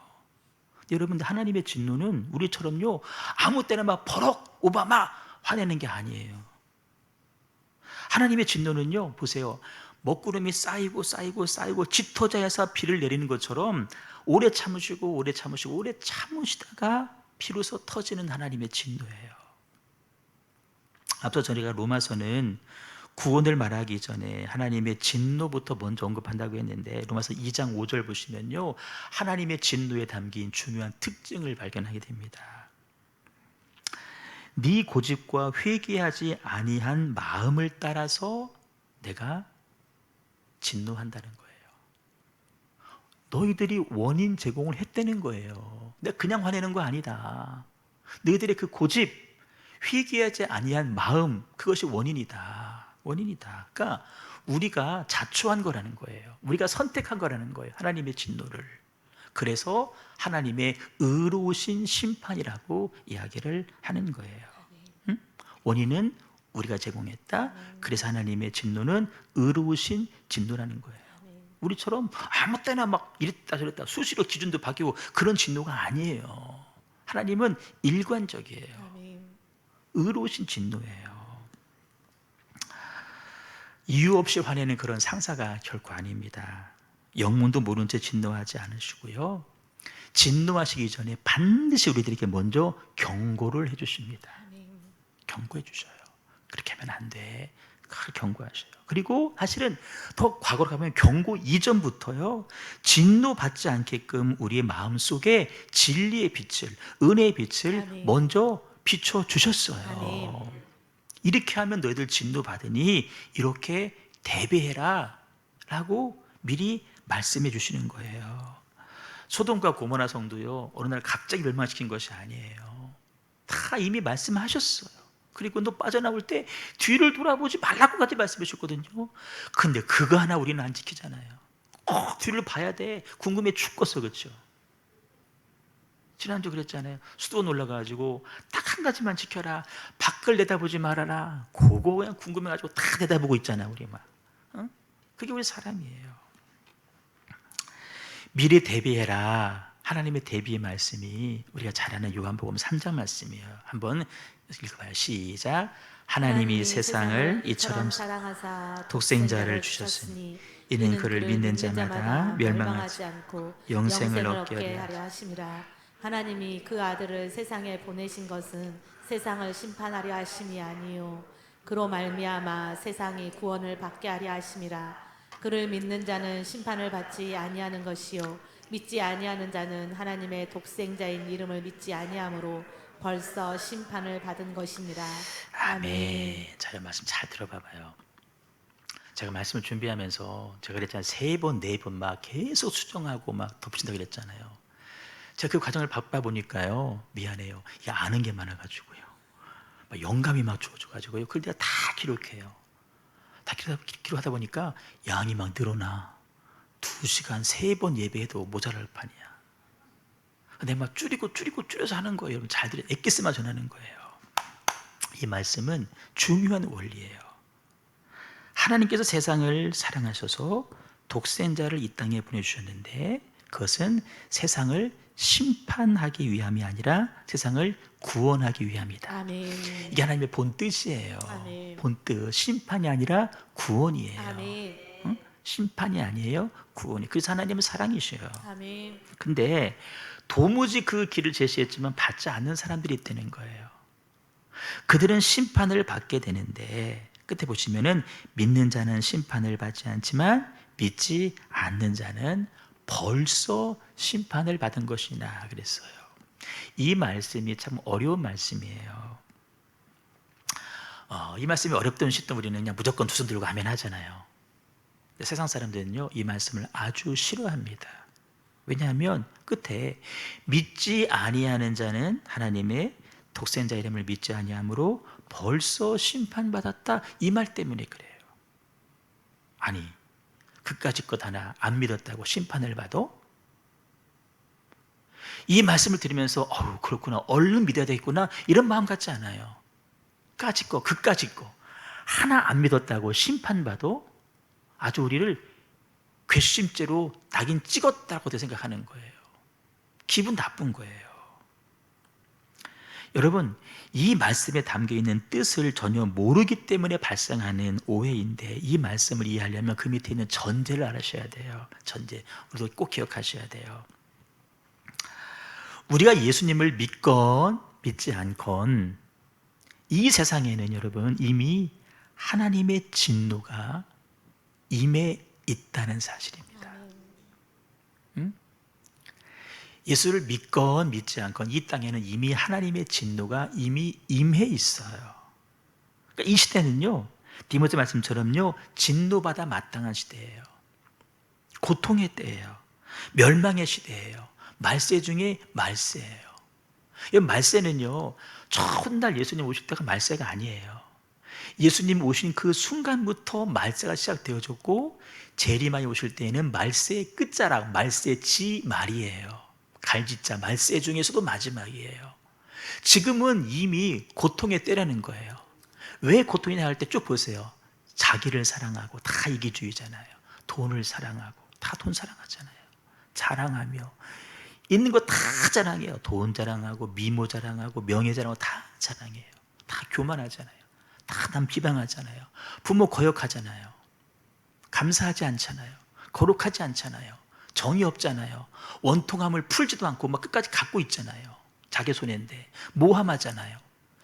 여러분들, 하나님의 진노는 우리처럼요, 아무 때나 막 버럭 오바마 화내는 게 아니에요. 하나님의 진노는요, 보세요, 먹구름이 쌓이고 짙어져서 비를 내리는 것처럼 오래 참으시다가 비로소 터지는 하나님의 진노예요. 앞서 저희가 로마서는 구원을 말하기 전에 하나님의 진노부터 먼저 언급한다고 했는데, 로마서 2장 5절 보시면요, 하나님의 진노에 담긴 중요한 특징을 발견하게 됩니다. 네 고집과 회개하지 아니한 마음을 따라서 내가 진노한다는 거예요. 너희들이 원인 제공을 했다는 거예요. 내가 그냥 화내는 거 아니다. 너희들의 그 고집, 회개하지 아니한 마음, 그것이 원인이다. 그러니까 우리가 자초한 거라는 거예요. 우리가 선택한 거라는 거예요, 하나님의 진노를. 그래서 하나님의 의로우신 심판이라고 이야기를 하는 거예요. 원인은 우리가 제공했다. 그래서 하나님의 진노는 의로우신 진노라는 거예요. 우리처럼 아무 때나 막 이랬다 저랬다 수시로 기준도 바뀌고 그런 진노가 아니에요. 하나님은 일관적이에요. 의로우신 진노예요. 이유 없이 화내는 그런 상사가 결코 아닙니다. 영문도 모른 채 진노하지 않으시고요, 진노하시기 전에 반드시 우리들에게 먼저 경고를 해주십니다. 경고해 주셔요. 그렇게 하면 안 돼. 경고하셔요. 그리고 사실은 더 과거로 가면 경고 이전부터요, 진노받지 않게끔 우리의 마음속에 진리의 빛을, 은혜의 빛을 먼저 비춰주셨어요. 이렇게 하면 너희들 진노받으니 이렇게 대비해라 라고 미리 말씀해 주시는 거예요. 소돔과 고모라 성도요, 어느 날 갑자기 멸망시킨 것이 아니에요. 다 이미 말씀하셨어요. 그리고 너 빠져나올 때 뒤를 돌아보지 말라고까지 말씀해 주셨거든요. 근데 그거 하나 우리는 안 지키잖아요. 꼭 뒤를 봐야 돼. 궁금해 죽겠어. 그렇죠? 지난주 그랬잖아요. 수도원 올라가가지고 딱 한 가지만 지켜라. 밖을 내다보지 말아라. 그거 그냥 궁금해가지고 다 내다보고 있잖아, 우리 막. 그게 우리 사람이에요. 미래 대비해라. 하나님의 대비의 말씀이 우리가 잘 아는 요한복음 3장 말씀이에요. 한번 읽어봐요. 시작. 하나님이 세상을 이처럼 사랑하사 독생자를 주셨으니 이는 그를 믿는 자마다 멸망하지 않고 영생을 얻게 하려 하심이라. 하나님이 그 아들을 세상에 보내신 것은 세상을 심판하려 하심이 아니요 그로 말미암아 세상이 구원을 받게 하려 하심이라. 그를 믿는 자는 심판을 받지 아니하는 것이요 믿지 아니하는 자는 하나님의 독생자인 이름을 믿지 아니하므로 벌써 심판을 받은 것입니다. 아멘. 자, 이 말씀 잘 들어봐봐요. 제가 말씀을 준비하면서 제가 그랬잖아요. 3번, 4번 막 계속 수정하고 막 덮친다고 그랬잖아요. 제가 그 과정을 바빠 보니까요, 미안해요. 아는 게 많아가지고요, 막 영감이 막 주어져가지고요, 그걸 내가 다 기록해요. 다 기록하다 보니까 양이 막 늘어나. 2시간 3번 예배해도 모자랄 판이야. 내가 막 줄여서 하는 거예요. 여러분 잘 들어요. 엑기스만 전하는 거예요. 이 말씀은 중요한 원리예요. 하나님께서 세상을 사랑하셔서 독생자를 이 땅에 보내주셨는데 그것은 세상을 심판하기 위함이 아니라 세상을 구원하기 위함이다. 아멘. 이게 하나님의 본 뜻이에요. 아멘. 본 뜻. 심판이 아니라 구원이에요. 아멘. 응? 심판이 아니에요. 구원이. 그래서 하나님은 사랑이셔요. 아멘. 근데 도무지 그 길을 제시했지만 받지 않는 사람들이 있다는 거예요. 그들은 심판을 받게 되는데 끝에 보시면은 믿는 자는 심판을 받지 않지만 믿지 않는 자는 벌써 심판을 받은 것이나 그랬어요. 이 말씀이 참 어려운 말씀이에요. 이 말씀이 어렵던 시점 우리는 그냥 무조건 두 손 들고 아멘 하잖아요. 근데 세상 사람들은요 이 말씀을 아주 싫어합니다. 왜냐하면 끝에 믿지 아니하는 자는 하나님의 독생자 이름을 믿지 아니하므로 벌써 심판받았다 이 말 때문에 그래요. 아니 그까짓 것 하나 안 믿었다고 심판을 받아? 이 말씀을 들으면서 그렇구나 얼른 믿어야 되겠구나 이런 마음 같지 않아요. 까짓 거 그까짓 거 하나 안 믿었다고 심판받아? 아주 우리를 괘씸죄로 낙인 찍었다고 생각하는 거예요. 기분 나쁜 거예요. 여러분 이 말씀에 담겨있는 뜻을 전혀 모르기 때문에 발생하는 오해인데 이 말씀을 이해하려면 그 밑에 있는 전제를 알아셔야 돼요. 전제 우리도 꼭 기억하셔야 돼요. 우리가 예수님을 믿건 믿지 않건 이 세상에는 여러분 이미 하나님의 진노가 임해 있다는 사실입니다. 예수를 믿건 믿지 않건 이 땅에는 이미 하나님의 진노가 이미 임해 있어요. 그러니까 이 시대는요 디모데 말씀처럼요 진노받아 마땅한 시대예요. 고통의 때예요. 멸망의 시대예요. 말세 중에 말세예요. 이 말세는요 첫날 예수님 오실 때가 말세가 아니에요. 예수님 오신 그 순간부터 말세가 시작되어졌고 재림하여 오실 때에는 말세의 끝자락 말세 지 말이에요. 갈지자 말세 중에서도 마지막이에요. 지금은 이미 고통의 때라는 거예요. 왜 고통이 나올 때 쭉 보세요. 자기를 사랑하고 다 이기주의잖아요. 돈을 사랑하고 다 돈 사랑하잖아요. 자랑하며 있는 거 다 자랑해요. 돈 자랑하고 미모 자랑하고 명예 자랑하고 다 자랑해요. 다 교만하잖아요. 다 남 비방하잖아요. 부모 거역하잖아요. 감사하지 않잖아요. 거룩하지 않잖아요. 정이 없잖아요. 원통함을 풀지도 않고 막 끝까지 갖고 있잖아요. 자기 손해인데 모함하잖아요.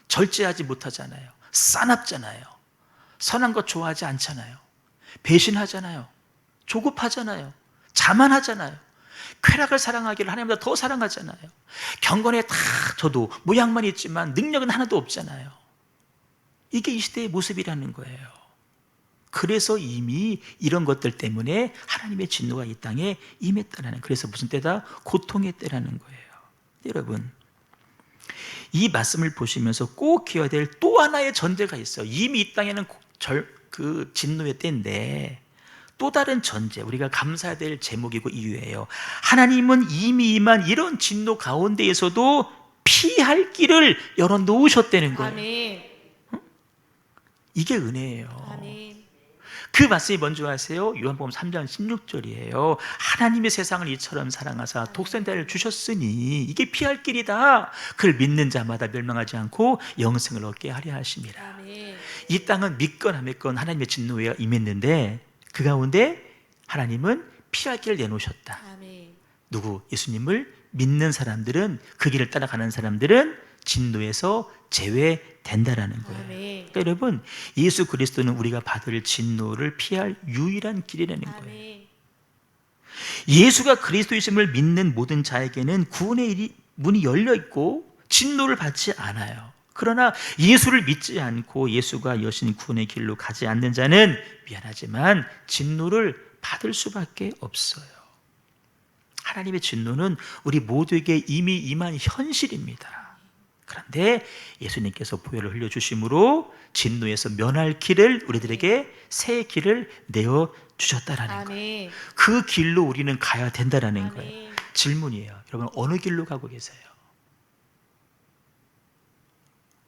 절제하지 못하잖아요. 싸납잖아요. 선한 것 좋아하지 않잖아요. 배신하잖아요. 조급하잖아요. 자만하잖아요. 쾌락을 사랑하기를 하나님보다 더 사랑하잖아요. 경건에 다 저도 모양만 있지만 능력은 하나도 없잖아요. 이게 이 시대의 모습이라는 거예요. 그래서 이미 이런 것들 때문에 하나님의 진노가 이 땅에 임했다는, 그래서 무슨 때다? 고통의 때라는 거예요. 여러분, 이 말씀을 보시면서 꼭 기억해야 될 또 하나의 전제가 있어요. 이미 이 땅에는 그 진노의 때인데 또 다른 전제, 우리가 감사해야 될 제목이고 이유예요. 하나님은 이미 임한 이런 진노 가운데에서도 피할 길을 열어놓으셨다는 거예요. 아멘. 이게 은혜예요. 아멘. 그 말씀이 뭔지 아세요? 요한복음 3장 16절이에요. 하나님의 세상을 이처럼 사랑하사 독생자를 주셨으니 이게 피할 길이다. 그를 믿는 자마다 멸망하지 않고 영생을 얻게 하려 하심이라. 아멘. 이 땅은 믿건 안 믿건 하나님의 진노가 임했는데 그 가운데 하나님은 피할 길을 내놓으셨다. 아멘. 누구? 예수님을 믿는 사람들은, 그 길을 따라가는 사람들은 진노에서 제외된다라는 거예요. 아멘. 그러니까 여러분, 예수 그리스도는 우리가 받을 진노를 피할 유일한 길이라는 거예요. 아멘. 예수가 그리스도이심을 믿는 모든 자에게는 구원의 문이 열려 있고 진노를 받지 않아요. 그러나 예수를 믿지 않고 예수가 여신 구원의 길로 가지 않는 자는 미안하지만 진노를 받을 수밖에 없어요. 하나님의 진노는 우리 모두에게 이미 임한 현실입니다. 그런데 예수님께서 보혈을 흘려주심으로 진노에서 면할 길을, 우리들에게 새 길을 내어주셨다라는 거예요. 아멘. 그 길로 우리는 가야 된다라는 아멘. 거예요. 질문이에요. 여러분, 어느 길로 가고 계세요?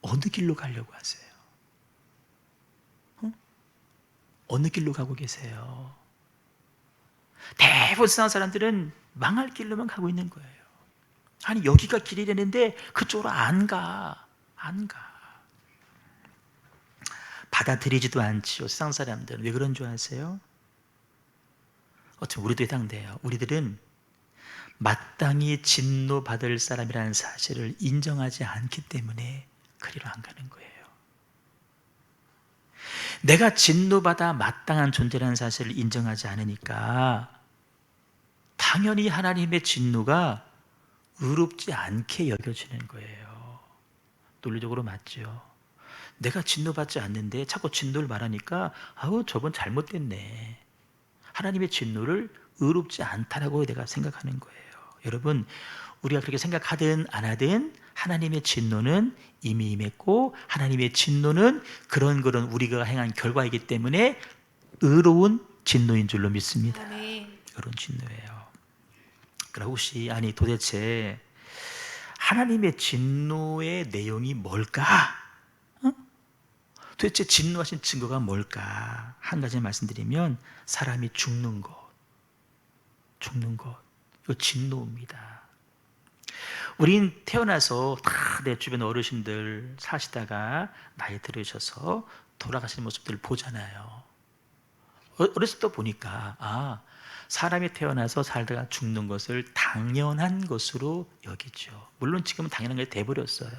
어느 길로 가려고 하세요? 어느 길로 가고 계세요? 대부분 세상 사람들은 망할 길로만 가고 있는 거예요. 아니 여기가 길이라는데 그쪽으로 안 가. 받아들이지도 않지요. 세상 사람들은 왜 그런 줄 아세요? 어차피 우리도 해당돼요. 우리들은 마땅히 진노받을 사람이라는 사실을 인정하지 않기 때문에 그리로 안 가는 거예요. 내가 진노받아 마땅한 존재라는 사실을 인정하지 않으니까 당연히 하나님의 진노가 의롭지 않게 여겨지는 거예요. 논리적으로 맞죠. 내가 진노받지 않는데 자꾸 진노를 말하니까 아우 저건 잘못됐네. 하나님의 진노를 의롭지 않다라고 내가 생각하는 거예요. 여러분, 우리가 그렇게 생각하든 안 하든 하나님의 진노는 이미 임했고 하나님의 진노는 그런 우리가 행한 결과이기 때문에 의로운 진노인 줄로 믿습니다. 아멘. 의로운 진노예요. 그럼 혹시 아니 도대체 하나님의 진노의 내용이 뭘까? 도대체 진노하신 증거가 뭘까? 한 가지 말씀드리면 사람이 죽는 것. 이거 진노입니다. 우린 태어나서 다 내 주변 어르신들 사시다가 나이 들으셔서 돌아가시는 모습들을 보잖아요. 어렸을 때 보니까 사람이 태어나서 살다가 죽는 것을 당연한 것으로 여기죠. 물론 지금은 당연한 게 돼버렸어요.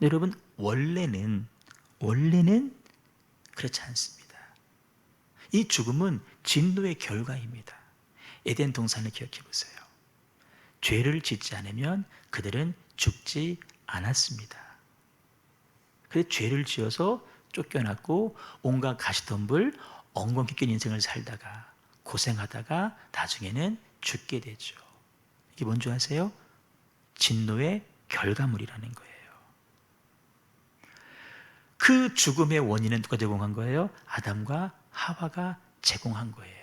여러분 원래는 그렇지 않습니다. 이 죽음은 진노의 결과입니다. 에덴 동산을 기억해 보세요. 죄를 짓지 않으면 그들은 죽지 않았습니다. 그래서 죄를 지어서 쫓겨났고 온갖 가시덤불 엉겅퀴 낀 인생을 살다가 고생하다가 나중에는 죽게 되죠. 이게 뭔지 아세요? 진노의 결과물이라는 거예요. 그 죽음의 원인은 누가 제공한 거예요? 아담과 하와가 제공한 거예요.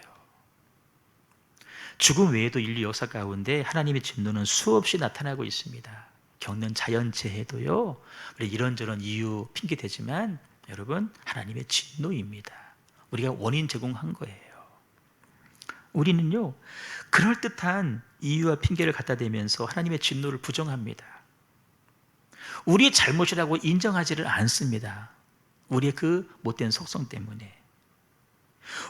죽음 외에도 인류 역사 가운데 하나님의 진노는 수없이 나타나고 있습니다. 겪는 자연재해도요, 이런저런 이유 핑계대지만 여러분 하나님의 진노입니다. 우리가 원인 제공한 거예요. 우리는요 그럴듯한 이유와 핑계를 갖다 대면서 하나님의 진노를 부정합니다. 우리의 잘못이라고 인정하지를 않습니다. 우리의 그 못된 속성 때문에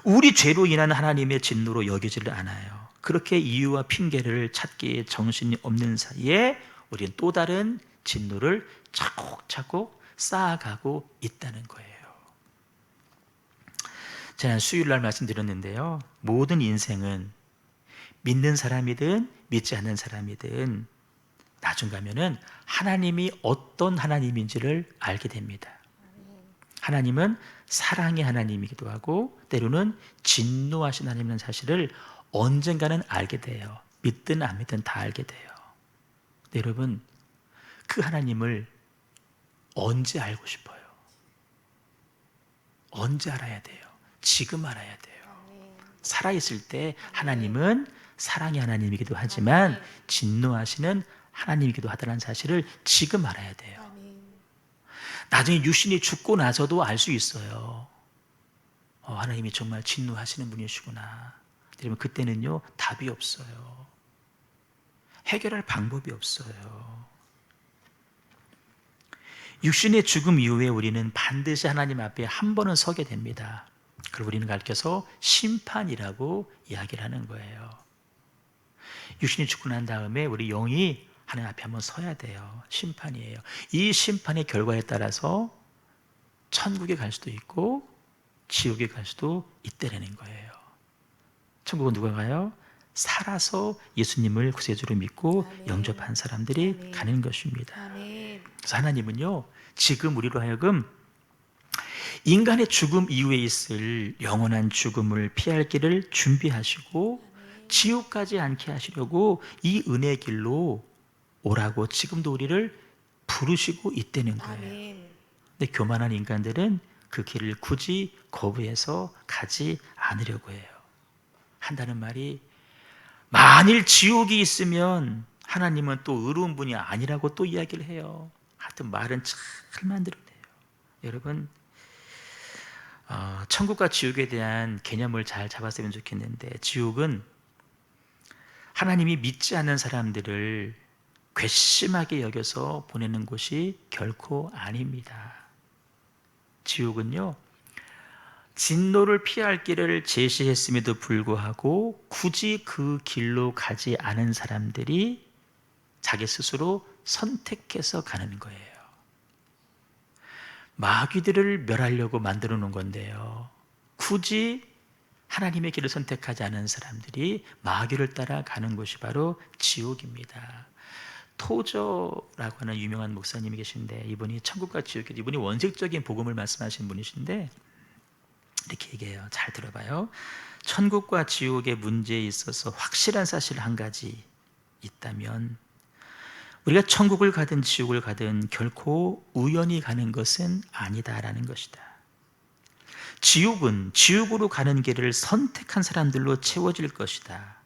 우리 죄로 인한 하나님의 진노로 여기지를 않아요. 그렇게 이유와 핑계를 찾기에 정신이 없는 사이에 우리는 또 다른 진노를 차곡차곡 쌓아가고 있다는 거예요. 지난 수요일날 말씀드렸는데요, 모든 인생은 믿는 사람이든 믿지 않는 사람이든 나중 가면은 하나님이 어떤 하나님인지를 알게 됩니다. 하나님은 사랑의 하나님이기도 하고 때로는 진노하신 하나님이라는 사실을 언젠가는 알게 돼요. 믿든 안 믿든 다 알게 돼요. 여러분, 그 하나님을 언제 알고 싶어요? 언제 알아야 돼요? 지금 알아야 돼요. 살아있을 때 하나님은 사랑의 하나님이기도 하지만 진노하시는 하나님이기도 하다는 사실을 지금 알아야 돼요. 나중에 육신이 죽고 나서도 알 수 있어요. 하나님이 정말 진노하시는 분이시구나. 그러면 그때는요 답이 없어요. 해결할 방법이 없어요. 육신의 죽음 이후에 우리는 반드시 하나님 앞에 한 번은 서게 됩니다. 그걸 우리는 가르쳐서 심판이라고 이야기를 하는 거예요. 육신이 죽고 난 다음에 우리 영이 하나님 앞에 한번 서야 돼요. 심판이에요. 이 심판의 결과에 따라서 천국에 갈 수도 있고 지옥에 갈 수도 있다는 거예요. 천국은 누가 가요? 살아서 예수님을 구세주로 믿고 아멘. 영접한 사람들이 아멘. 가는 것입니다. 아멘. 그래서 하나님은요 지금 우리로 하여금 인간의 죽음 이후에 있을 영원한 죽음을 피할 길을 준비하시고 지옥 가지 않게 하시려고 이 은혜의 길로 오라고 지금도 우리를 부르시고 있다는 거예요. 아멘. 근데 교만한 인간들은 그 길을 굳이 거부해서 가지 않으려고 해요. 한다는 말이 만일 지옥이 있으면 하나님은 또 의로운 분이 아니라고 또 이야기를 해요. 하여튼 말은 잘 만들어내요. 여러분 천국과 지옥에 대한 개념을 잘 잡았으면 좋겠는데, 지옥은 하나님이 믿지 않는 사람들을 괘씸하게 여겨서 보내는 곳이 결코 아닙니다. 지옥은요, 진노를 피할 길을 제시했음에도 불구하고 굳이 그 길로 가지 않은 사람들이 자기 스스로 선택해서 가는 거예요. 마귀들을 멸하려고 만들어 놓은 건데요, 굳이 하나님의 길을 선택하지 않은 사람들이 마귀를 따라 가는 곳이 바로 지옥입니다. 토저라고 하는 유명한 목사님이 계신데, 이분이 천국과 지옥에, 이분이 원색적인 복음을 말씀하신 분이신데 이렇게 얘기해요. 잘 들어봐요. 천국과 지옥의 문제에 있어서 확실한 사실 한 가지 있다면, 우리가 천국을 가든 지옥을 가든 결코 우연히 가는 것은 아니다라는 것이다. 지옥은 지옥으로 가는 길을 선택한 사람들로 채워질 것이다.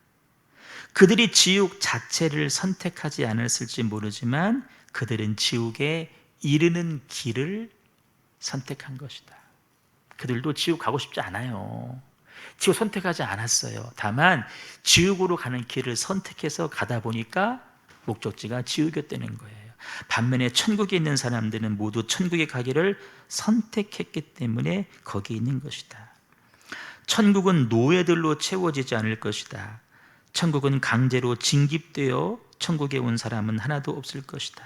그들이 지옥 자체를 선택하지 않았을지 모르지만 그들은 지옥에 이르는 길을 선택한 것이다. 그들도 지옥 가고 싶지 않아요. 지옥 선택하지 않았어요. 다만 지옥으로 가는 길을 선택해서 가다 보니까 목적지가 지옥이었다는 거예요. 반면에 천국에 있는 사람들은 모두 천국에 가기를 선택했기 때문에 거기 있는 것이다. 천국은 노예들로 채워지지 않을 것이다. 천국은 강제로 징집되어 천국에 온 사람은 하나도 없을 것이다.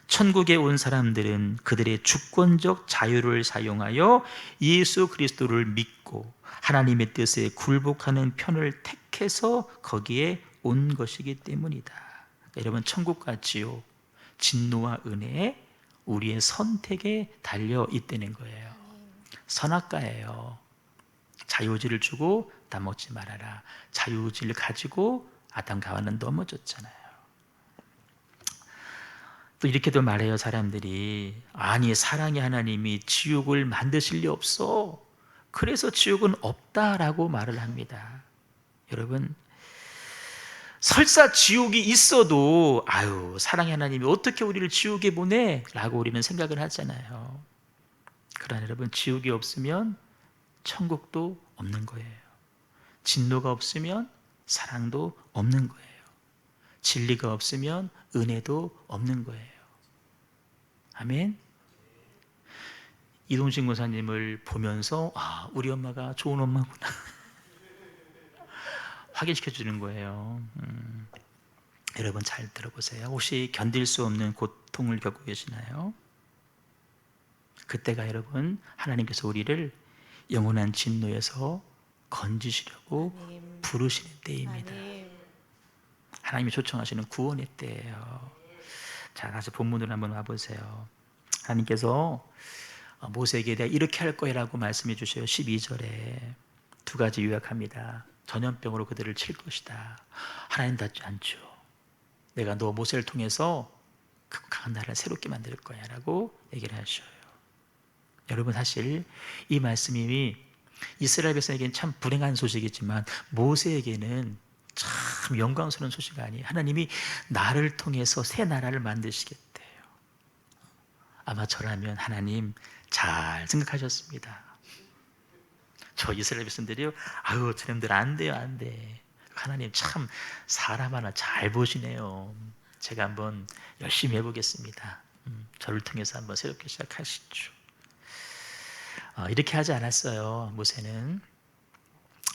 천국에 온 사람들은 그들의 주권적 자유를 사용하여 예수 그리스도를 믿고 하나님의 뜻에 굴복하는 편을 택해서 거기에 온 것이기 때문이다. 그러니까 여러분, 천국과 지옥, 진노와 은혜, 우리의 선택에 달려 있다는 거예요. 선악과예요. 자유의지를 주고 다 먹지 말아라. 자유의지를 가지고 아담과 하와는 넘어졌잖아요. 또 이렇게도 말해요. 사람들이, 아니 사랑의 하나님이 지옥을 만드실 리 없어, 그래서 지옥은 없다라고 말을 합니다. 여러분, 설사 지옥이 있어도 아유 사랑의 하나님이 어떻게 우리를 지옥에 보내? 라고 우리는 생각을 하잖아요. 그러나 여러분, 지옥이 없으면 천국도 없는 거예요. 진노가 없으면 사랑도 없는 거예요. 진리가 없으면 은혜도 없는 거예요. 아멘. 이동진 권사님을 보면서 우리 엄마가 좋은 엄마구나 확인시켜 주는 거예요. 여러분 잘 들어보세요. 혹시 견딜 수 없는 고통을 겪고 계시나요? 그때가 여러분, 하나님께서 우리를 영원한 진노에서 건지시려고 부르시는 때입니다. 하나님이 초청하시는 구원의 때예요. 자, 다시 본문으로 한번 와보세요. 하나님께서 모세에게 내가 이렇게 할 거라고 말씀해 주셔요. 12절에 두 가지 요약합니다. 전염병으로 그들을 칠 것이다. 하나님 닿지 않죠. 내가 너 모세를 통해서 그 강한 나라를 새롭게 만들 거야 라고 얘기를 하셔요. 여러분, 사실 이 말씀이 이스라엘 백성에게는 참 불행한 소식이지만 모세에게는 참 영광스러운 소식 아니에요. 하나님이 나를 통해서 새 나라를 만드시겠대요. 아마 저라면 하나님 잘 생각하셨습니다. 저 이스라엘 백성들이요, 아유 저놈들 안 돼요, 안 돼. 하나님 참 사람 하나 잘 보시네요. 제가 한번 열심히 해보겠습니다. 저를 통해서 한번 새롭게 시작하시죠. 이렇게 하지 않았어요. 모세는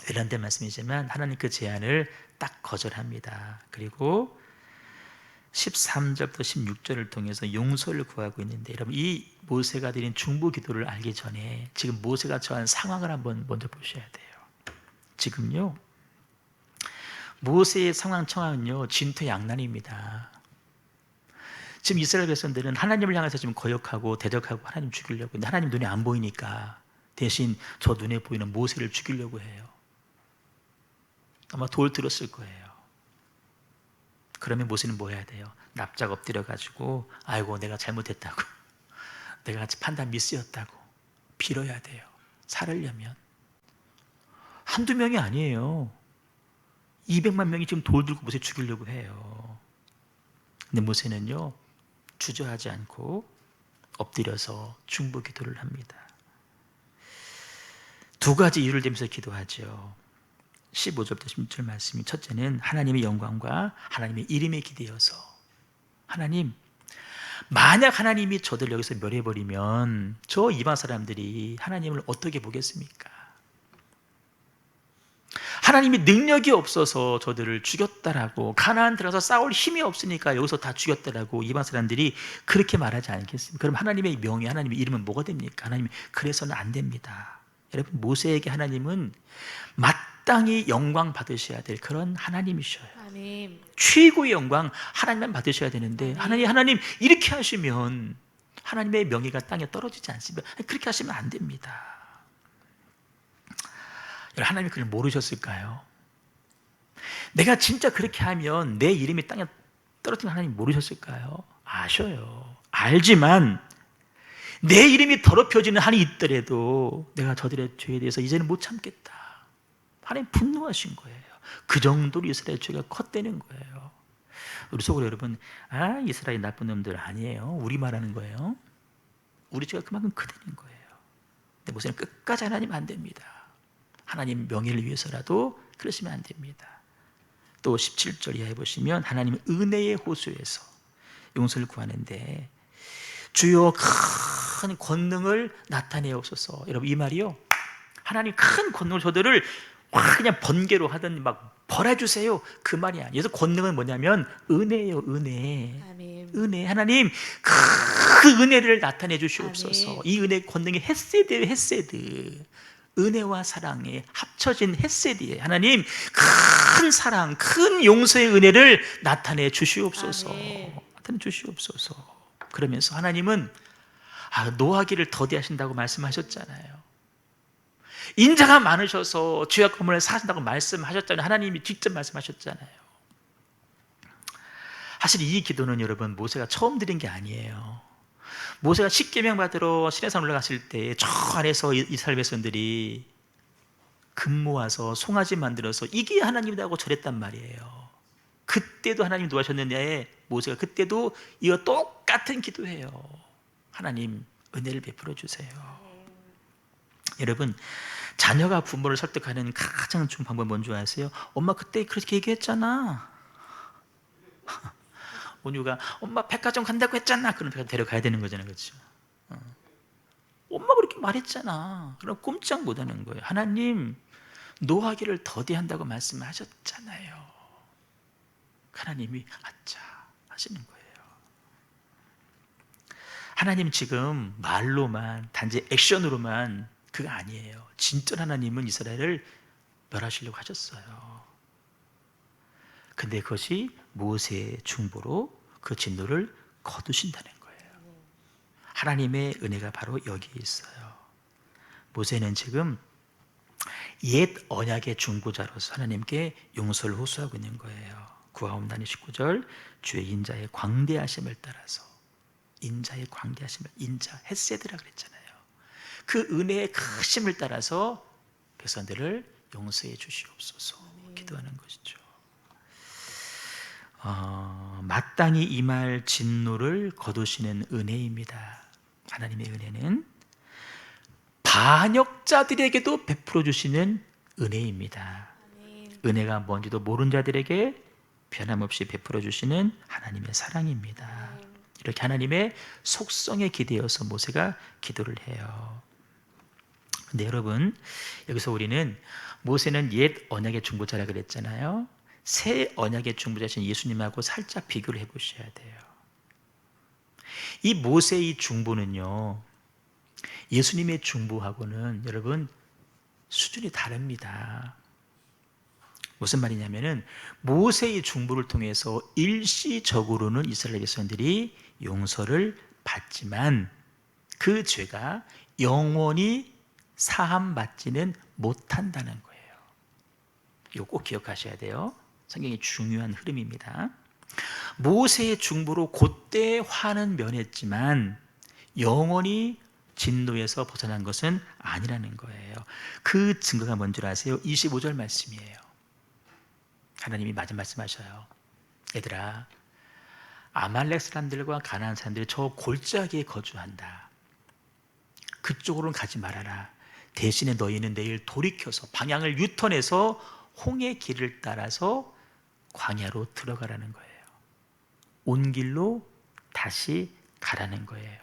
외람된 말씀이지만 하나님 그 제안을 딱 거절합니다. 그리고 13절부터 16절을 통해서 용서를 구하고 있는데, 여러분 이 모세가 드린 중보 기도를 알기 전에 지금 모세가 처한 상황을 한번 먼저 보셔야 돼요. 지금요, 모세의 상황 청하는요 진퇴양난입니다. 지금 이스라엘 백성들은 하나님을 향해서 지금 거역하고 대적하고 하나님 죽이려고 했는데 하나님 눈에 안 보이니까 대신 저 눈에 보이는 모세를 죽이려고 해요. 아마 돌 들었을 거예요. 그러면 모세는 뭐 해야 돼요? 납작 엎드려 가지고 아이고 내가 잘못했다고, 내가 판단 미스였다고 빌어야 돼요. 살으려면. 한두 명이 아니에요. 200만 명이 지금 돌 들고 모세 죽이려고 해요. 근데 모세는요 주저하지 않고 엎드려서 중보 기도를 합니다. 두 가지 이유를 대면서 기도하죠. 15절부터 16절 말씀이, 첫째는 하나님의 영광과 하나님의 이름에 기대어서, 하나님, 만약 하나님이 저들 여기서 멸해버리면 저 이방 사람들이 하나님을 어떻게 보겠습니까? 하나님이 능력이 없어서 저들을 죽였다라고, 가나안 들어가서 싸울 힘이 없으니까 여기서 다 죽였다라고 이방 사람들이 그렇게 말하지 않겠습니까? 그럼 하나님의 명예, 하나님의 이름은 뭐가 됩니까? 하나님, 그래서는 안 됩니다. 여러분, 모세에게 하나님은 마땅히 영광 받으셔야 될 그런 하나님이셔요. 아멘. 최고의 영광 하나님만 받으셔야 되는데, 하나님 이렇게 하시면 하나님의 명예가 땅에 떨어지지 않습니다. 그렇게 하시면 안 됩니다. 하나님이 그걸 모르셨을까요? 내가 진짜 그렇게 하면 내 이름이 땅에 떨어지는 하나님 모르셨을까요? 아셔요. 알지만 내 이름이 더럽혀지는 한이 있더라도 내가 저들의 죄에 대해서 이제는 못 참겠다. 하나님 분노하신 거예요. 그 정도로 이스라엘 죄가 컸다는 거예요. 우리 속으로 여러분, 이스라엘 나쁜 놈들 아니에요. 우리 말하는 거예요. 우리 죄가 그만큼 크다는 거예요. 근데 모세는 끝까지 하나님 안 됩니다. 하나님 명예를 위해서라도 그러시면 안 됩니다. 또 17절 이하에 보시면 하나님은 은혜의 호수에서 용서를 구하는데, 주여 큰 권능을 나타내옵소서. 여러분, 이 말이요, 하나님 큰 권능을 저들을 그냥 번개로 하든 막 벌해주세요, 그 말이 아니에요. 그래서 권능은 뭐냐면 은혜예요. 은혜. 아멘. 은혜. 하나님 그 은혜를 나타내 주시옵소서. 아멘. 이 은혜 권능이 헤세드예요. 헤세드. 은혜와 사랑에 합쳐진 헤세드예요. 하나님 큰 사랑, 큰 용서의 은혜를 나타내 주시옵소서. 아멘. 나타내 주시옵소서. 그러면서 하나님은 노하기를 더디하신다고 말씀하셨잖아요. 인자가 많으셔서 죄악 고문을 사신다고 말씀하셨잖아요. 하나님이 직접 말씀하셨잖아요. 사실 이 기도는 여러분, 모세가 처음 드린 게 아니에요. 모세가 십계명 받으러 시내산 올라갔을 때 저 안에서 이스라엘 백성들이 금 모아서 송아지 만들어서 이게 하나님이다 하고 절했단 말이에요. 그때도 하나님이 노하셨는데 모세가 그때도 이거 똑같은 기도해요. 하나님 은혜를 베풀어 주세요. 여러분, 자녀가 부모를 설득하는 가장 좋은 방법은 뭔지 아세요? 엄마 그때 그렇게 얘기했잖아. 온유가 엄마 백화점 간다고 했잖아. 그럼 백화점 데려가야 되는 거잖아요. 그렇죠? 엄마가 그렇게 말했잖아. 그럼 꼼짝 못하는 거예요. 하나님 노하기를 더디한다고 말씀하셨잖아요. 하나님이 아차 하시는 거예요. 하나님 지금 말로만, 단지 액션으로만 그거 아니에요. 진짜 하나님은 이스라엘을 멸하시려고 하셨어요. 근데 그것이 모세의 중보로 그 진노를 거두신다는 거예요. 하나님의 은혜가 바로 여기에 있어요. 모세는 지금 옛 언약의 중보자로서 하나님께 용서를 호소하고 있는 거예요. 구하옵나니 19절, 주의 인자의 광대하심을 따라서, 인자의 광대하심을, 인자 헤세드라 그랬잖아요. 그 은혜의 크심을 따라서 백성들을 용서해 주시옵소서 기도하는 것이죠. 마땅히 임할 진노를 거두시는 은혜입니다. 하나님의 은혜는 반역자들에게도 베풀어 주시는 은혜입니다. 은혜가 뭔지도 모르는 자들에게 변함없이 베풀어 주시는 하나님의 사랑입니다. 이렇게 하나님의 속성에 기대어서 모세가 기도를 해요. 근데 여러분, 여기서 우리는 모세는 옛 언약의 중보자라 그랬잖아요. 새 언약의 중보자신 예수님하고 살짝 비교를 해보셔야 돼요. 이 모세의 중보는요, 예수님의 중보하고는 여러분 수준이 다릅니다. 무슨 말이냐면은 모세의 중보를 통해서 일시적으로는 이스라엘 백성들이 용서를 받지만 그 죄가 영원히 사함받지는 못한다는 거예요. 이거 꼭 기억하셔야 돼요. 성경의 중요한 흐름입니다. 모세의 중보로 그때 화는 면했지만 영원히 진노에서 벗어난 것은 아니라는 거예요. 그 증거가 뭔 줄 아세요? 25절 말씀이에요. 하나님이 맞은 말씀하셔요. 얘들아, 아말렉 사람들과 가나안 사람들이 저 골짜기에 거주한다. 그쪽으로는 가지 말아라. 대신에 너희는 내일 돌이켜서 방향을 유턴해서 홍해 길을 따라서 광야로 들어가라는 거예요. 온 길로 다시 가라는 거예요.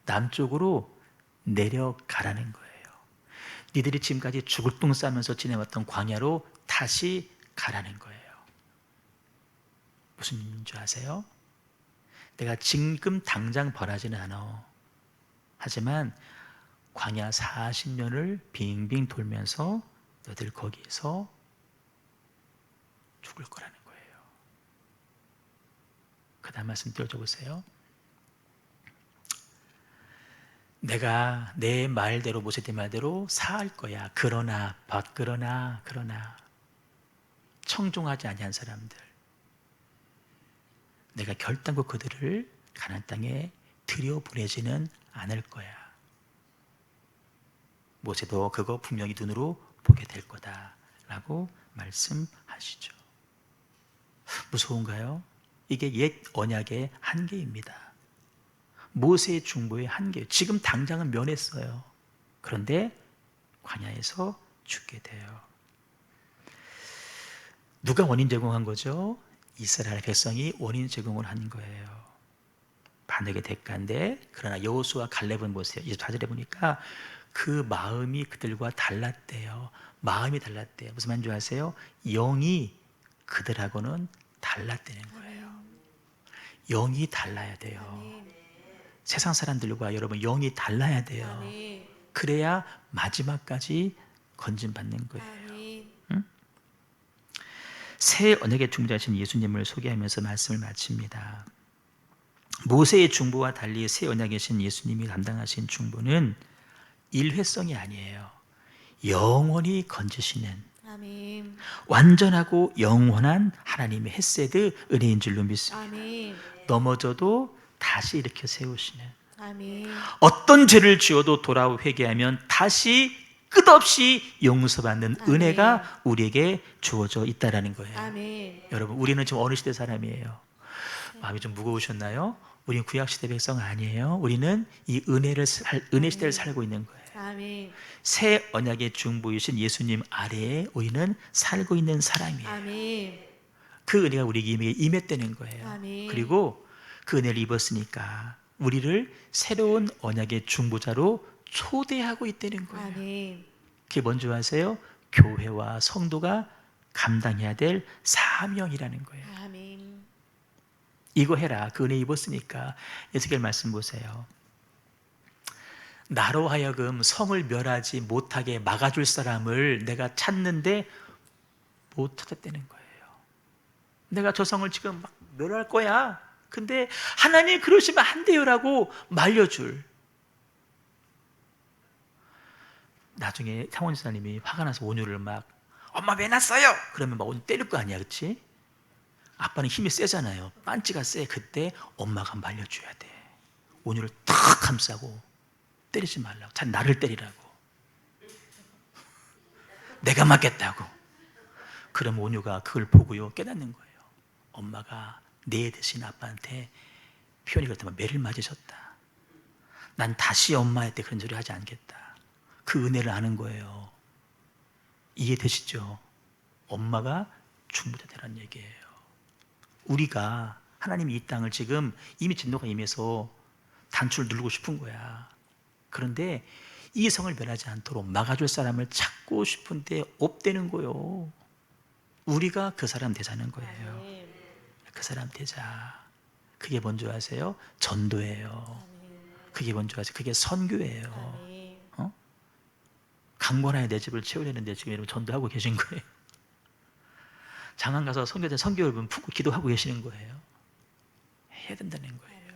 남쪽으로 내려가라는 거예요. 니들이 지금까지 죽을 똥 싸면서 지내왔던 광야로 다시 가라는 거예요. 무슨 의미인 줄 아세요? 내가 지금 당장 벌하지는 않아. 하지만 광야 40년을 빙빙 돌면서 너희들 거기에서 죽을 거라는 거예요. 그 다음 말씀 띄워줘 보세요. 내가 내 말대로 모세의 말대로 사할 거야. 그러나 청종하지 아니한 사람들, 내가 결단코 그들을 가나안 땅에 들여보내지는 않을 거야. 모세도 그거 분명히 눈으로 보게 될 거다라고 말씀하시죠. 무서운가요? 이게 옛 언약의 한계입니다. 모세의 중보의 한계예요. 지금 당장은 면했어요. 그런데 광야에서 죽게 돼요. 누가 원인 제공한 거죠? 이스라엘 백성이 원인 제공을 한 거예요. 반역의 대가인데, 그러나 여호수아 갈렙은 보세요. 24절에 보니까 그 마음이 그들과 달랐대요. 마음이 달랐대요. 무슨 말인 줄 아세요? 영이 그들하고는 달랐다는 거예요. 영이 달라야 돼요. 세상 사람들과 여러분 영이 달라야 돼요. 그래야 마지막까지 건진받는 거예요. 새 언약의 중보자신 예수님을 소개하면서 말씀을 마칩니다. 모세의 중보와 달리 새 언약이신 예수님이 감당하신 중보는 일회성이 아니에요. 영원히 건지시는 아멘. 완전하고 영원한 하나님의 헤세드 은혜인 줄로 믿습니다. 아멘. 넘어져도 다시 일으켜 세우시는, 아멘. 어떤 죄를 지어도 돌아오 회개하면 다시 끝없이 용서받는 아멘. 은혜가 우리에게 주어져 있다라는 거예요. 아멘. 여러분, 우리는 지금 어느 시대 사람이에요? 마음이 좀 무거우셨나요? 우리는 구약시대 백성 아니에요. 우리는 이 은혜 시대를 살고 있는 거예요. 아멘. 새 언약의 중보이신 예수님 아래에 우리는 살고 있는 사람이에요. 아멘. 그 은혜가 우리에게 임했다는 거예요. 아멘. 그리고 그 은혜를 입었으니까 우리를 새로운 언약의 중보자로 초대하고 있다는 거예요. 아멘. 그게 뭔지 아세요? 교회와 성도가 감당해야 될 사명이라는 거예요. 아멘. 이거 해라. 그 은혜 입었으니까. 에스겔 말씀 보세요. 나로 하여금 성을 멸하지 못하게 막아줄 사람을 내가 찾는데 못 찾았다는 거예요. 내가 저 성을 지금 막 멸할 거야. 근데 하나님 그러시면 안 돼요라고 말려줄. 나중에 상원 지사님이 화가 나서 온유를 막 엄마 왜 났어요? 그러면 막 온유 때릴 거 아니야, 그렇지? 아빠는 힘이 세잖아요. 반지가 세. 그때 엄마가 말려줘야 돼. 온유를 탁 감싸고 때리지 말라고. 잘 나를 때리라고. 내가 맞겠다고. 그럼 온유가 그걸 보고요 깨닫는 거예요. 엄마가 내 대신 아빠한테 표현이 그렇다면 매를 맞으셨다. 난 다시 엄마한테 그런 소리 하지 않겠다. 그 은혜를 아는 거예요. 이해되시죠? 엄마가 중보자되라는 얘기예요. 우리가 하나님이 이 땅을 지금 이미 진노가 임해서 단추를 누르고 싶은 거야. 그런데 이 성을 멸하지 않도록 막아줄 사람을 찾고 싶은데 없대는 거예요. 우리가 그 사람 되자는 거예요. 아멘. 그 사람 되자. 그게 뭔지 아세요? 전도예요. 그게 뭔지 아세요? 그게 선교예요. 아멘. 강권하에 내 집을 채우려는데 지금 여러분 전도하고 계신 거예요. 장안 가서 선교대 선교 여러분 푹 기도하고 계시는 거예요. 해야 된다는 거예요.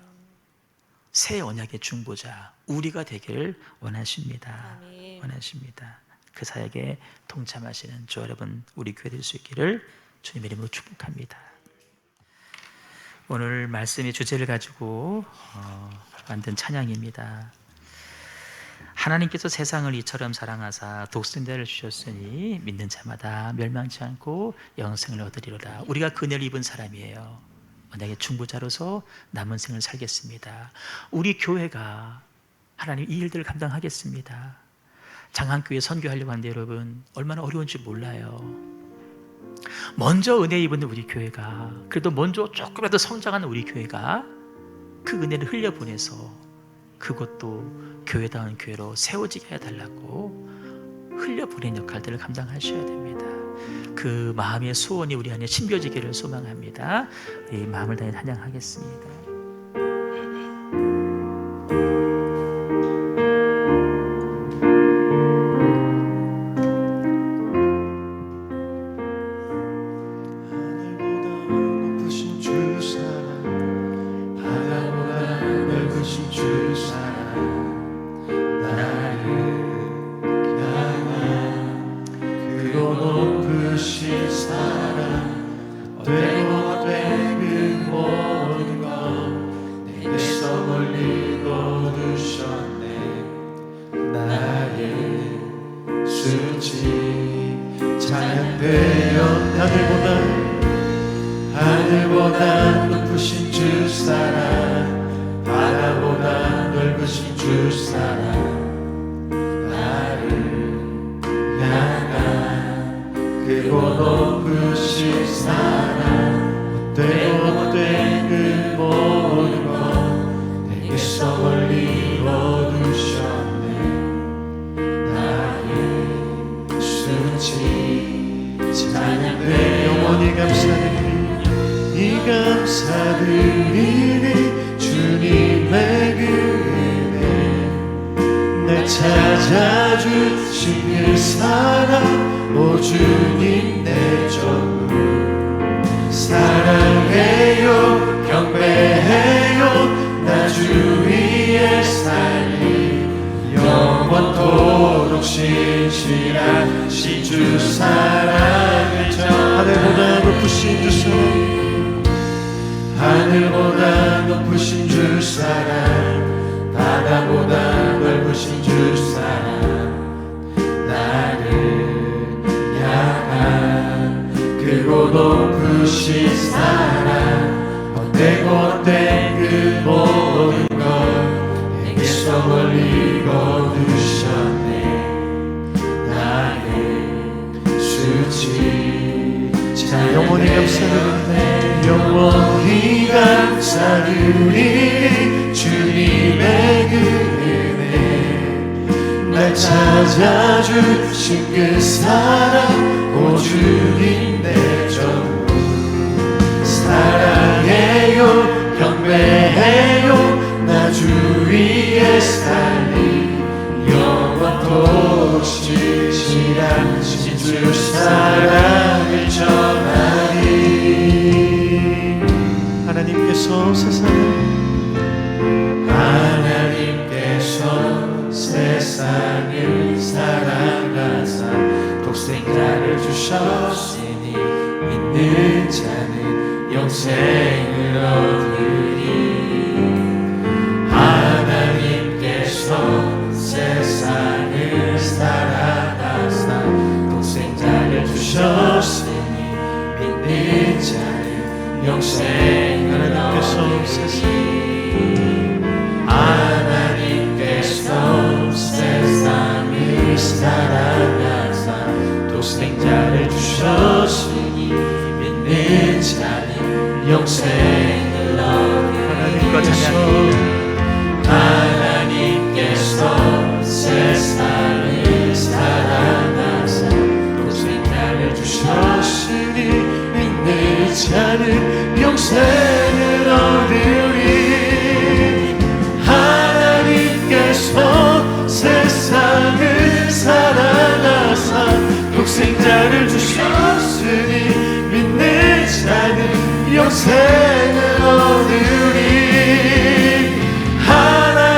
새 언약의 중보자 우리가 되기를 원하십니다. 아멘. 원하십니다. 그 사역에 동참하시는 저 여러분 우리 교회 될 수 있기를 주님의 이름으로 축복합니다. 오늘 말씀의 주제를 가지고 만든 찬양입니다. 하나님께서 세상을 이처럼 사랑하사 독생자를 주셨으니 믿는 자마다 멸망치 않고 영생을 얻으리로다. 우리가 그 은혜를 입은 사람이에요. 언약의 중보자로서 남은 생을 살겠습니다. 우리 교회가 하나님 이 일들을 감당하겠습니다. 장안교회 선교하려고 하는데 여러분 얼마나 어려운지 몰라요. 먼저 은혜 입은 우리 교회가, 그래도 먼저 조금이라도 성장하는 우리 교회가 그 은혜를 흘려보내서 그것도 교회다운 교회로 세워지게 해달라고 흘려보낸 역할들을 감당하셔야 됩니다. 그 마음의 소원이 우리 안에 심겨지기를 소망합니다. 이 마음을 다해 찬양하겠습니다. 하늘보다 높으신 주 사랑, 바다보다 넓으신 주 사랑, 나를 향한 크고 높으신 사랑, 못된 그 모든 것 내게서 멀리 거두셨네. 나의 수치 찬양돼 영원히 감사드리니 감사드리니 주님의 그 은혜 날 찾아주신 그 사랑 오 주님 내 전부 사랑해요 경배해요 나 주 위에 살리 영원토록 신실하신 주 사랑을 전하 하늘보다 높으신 주 사랑 하늘보다 높으신 주 사랑 바다보다 넓으신 주 사랑 나를 향한 크고 높으신 사랑 헛되고 그 모든 것 내게서 멀리 거두셨네. 나의 수치 자 영원히 감사드립니다. 영원히 감사드리니 주님의 그 은혜 날 찾아주신 그 사랑 오 주님 내 전부 사랑해요 경배해요 나 주 위에 살리 영원토록 신실하신 주 사랑을 전하리. 하나님께서 세상을 사랑하사 독생자를 주셨으니 믿는 자는 영생을 얻으리. 하나님께서 세상을 사랑하사 독생자를 주셨으니 믿는 자는 영생을 얻으리. 하나님께서 세상을 사랑하사 독생자를 주셨으니 믿는 자는 영생을 얻으리. 하나님께서 세상을 사랑하사 독생자를 주셨으니 믿는 자는 영생을 얻으리. 하나님께서 세상을 사랑하사 독생자를 주셨으니 믿는 자는 영생을 얻으리.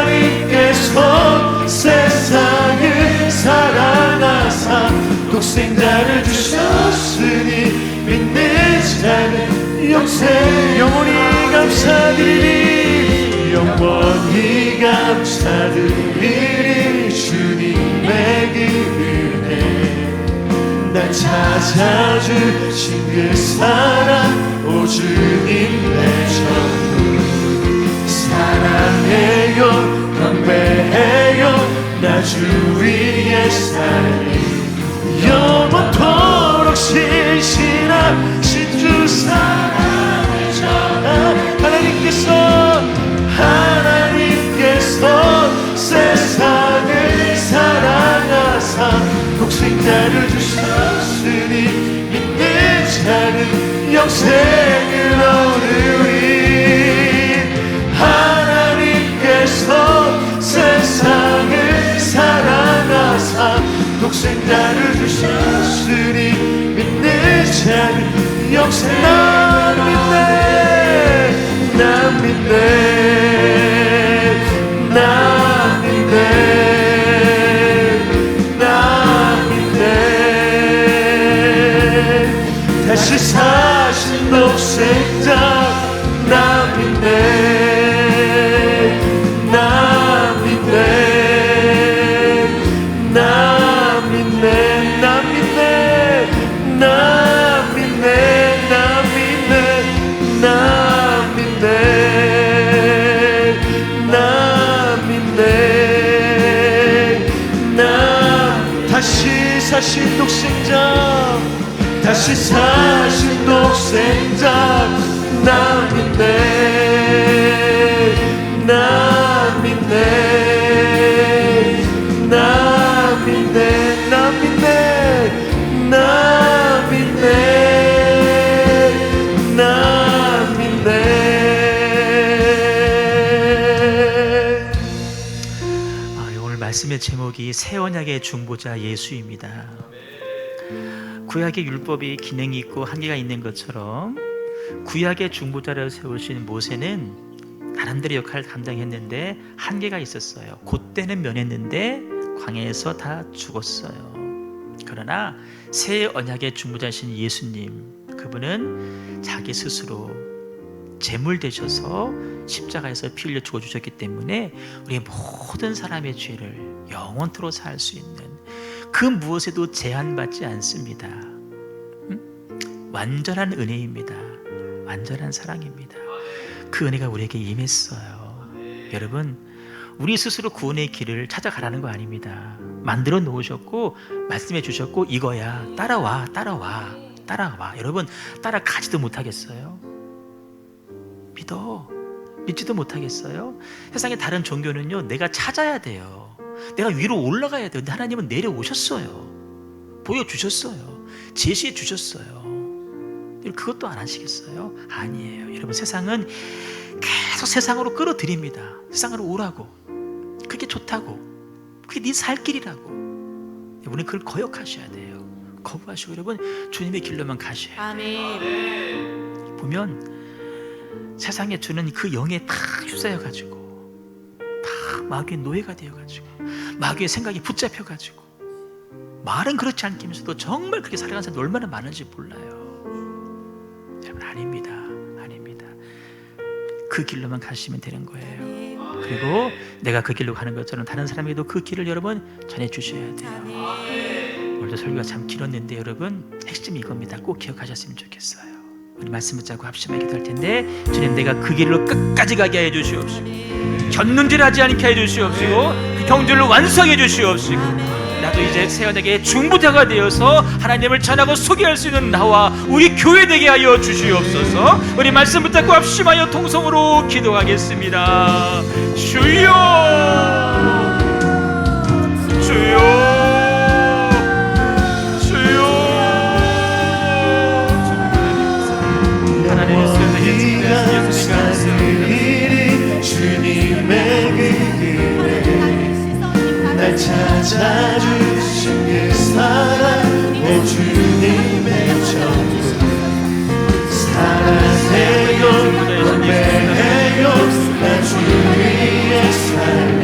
하나님께서 세상을 사랑하사 독생자를 주셨으니 믿는 자는 영생 영원히 감사드리리. 영원히 감사드리리. 주님의 그 은혜 날 찾아주신 그 사랑 오 주님 내 전부 사랑해요 경배해요 나 주 위에 살리 영원토록 신실하신 주 사랑을 전하 하나님께서 세상을 사랑하사 독생자를 주셨으니 믿는 자는 영생을 얻으리 하나님께서 세상을 사랑하사 독생자를 주셨으니 믿는 자는 영생 난 믿네 다시 사신 독생자 나 믿네 다시 사신 독생자 다시 사신 독생자 나 믿네 나 믿네 나 믿네 나 믿네 나 믿네 나 믿네. 오늘 말씀의 제목이 새 언약의 중보자 예수입니다. 구약의 율법이 기능이 있고 한계가 있는 것처럼 구약의 중보자를 세우신 모세는 나름대로 역할을 감당했는데 한계가 있었어요. 그때는 면했는데 광야에서 다 죽었어요. 그러나 새 언약의 중보자신 예수님, 그분은 자기 스스로 제물 되셔서 십자가에서 피 흘려 죽어주셨기 때문에 우리 모든 사람의 죄를 영원토록 살 수 있는 그 무엇에도 제한받지 않습니다. 완전한 은혜입니다. 완전한 사랑입니다. 그 은혜가 우리에게 임했어요. 여러분, 우리 스스로 구원의 길을 찾아가라는 거 아닙니다. 만들어 놓으셨고 말씀해 주셨고 이거야, 따라와. 여러분, 따라가지도 못하겠어요? 믿지도 못하겠어요? 세상의 다른 종교는요, 내가 찾아야 돼요. 내가 위로 올라가야 돼요. 근데 하나님은 내려오셨어요. 보여주셨어요. 제시해 주셨어요. 그것도 안 하시겠어요? 아니에요. 여러분, 세상은 계속 세상으로 끌어들입니다. 세상으로 오라고. 그게 좋다고. 그게 네 살 길이라고. 우리는 그걸 거역하셔야 돼요. 거부하시고 여러분, 주님의 길로만 가셔야 돼요. 아멘. 보면 세상에 주는 그 영에 다 휩싸여가지고 다 마귀의 노예가 되어가지고 마귀의 생각이 붙잡혀가지고 말은 그렇지 않기면서도 정말 그렇게 살아가는 사람이 얼마나 많은지 몰라요. 여러분, 아닙니다. 그 길로만 가시면 되는 거예요. 그리고 내가 그 길로 가는 것처럼 다른 사람에게도 그 길을 여러분 전해주셔야 돼요. 오늘도 설교가 참 길었는데 여러분, 핵심이 이겁니다. 꼭 기억하셨으면 좋겠어요. 우리 말씀 붙잡고 합심하게 기도할 텐데, 주님, 내가 그 길로 끝까지 가게 해 주시옵시고 견눈질하지 않게 해 주시옵시고 그 경주를 완성해 주시옵시고 나도 이제 새 언약의 중보자가 되어서 하나님을 전하고 소개할 수 있는 나와 우리 교회 되게 하여 주시옵소서. 우리 말씀 붙잡고 합심하여 통성으로 기도하겠습니다. 주여, 주여, 주님의 그 은혜 날 찾아주신 그 사랑 오 주님의 전부 사랑해요 경배해요 나 주 위에 살리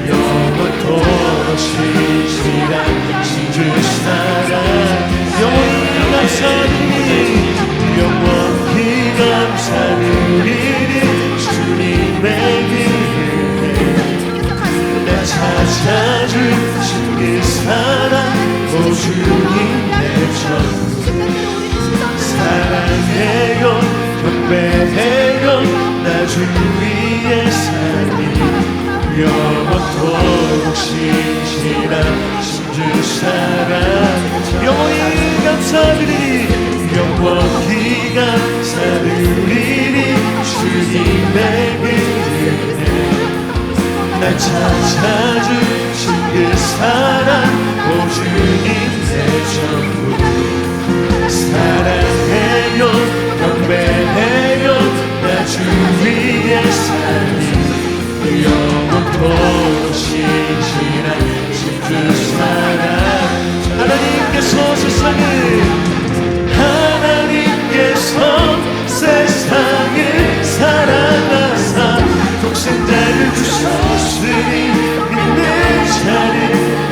영원토록 신실하신 주 사랑 영원히 감사드리니 영원히 감사드리니 주님의 날 찾아주신 그 사랑 오 주님의 전부 사랑해요 경배해요 나 주 위에 살리 영원토록 신실하신 사랑 영원히 감사드리니 영원히 감사드리니 주님의 은혜 날 찾아주신 그 사랑 오 주님 내 전부 사랑해요 경배해요 나 주 위에 살리 영원토록 신실하신 그 사랑 하나님께서 세상을 사랑하사 독생자를 주셨으니 믿는 자는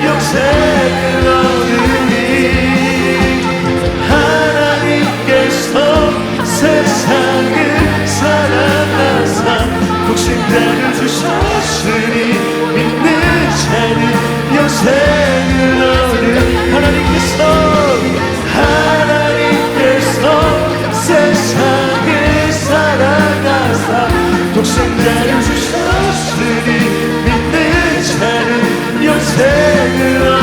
영생을 얻으니 하나님께서 세상을 사랑하사 독생자를 주셨으니 믿는 자는 영생을 얻으니 하나님께서 세상을 사랑하사 독생자를 주셨으니 믿는 자는 영생을 얻으니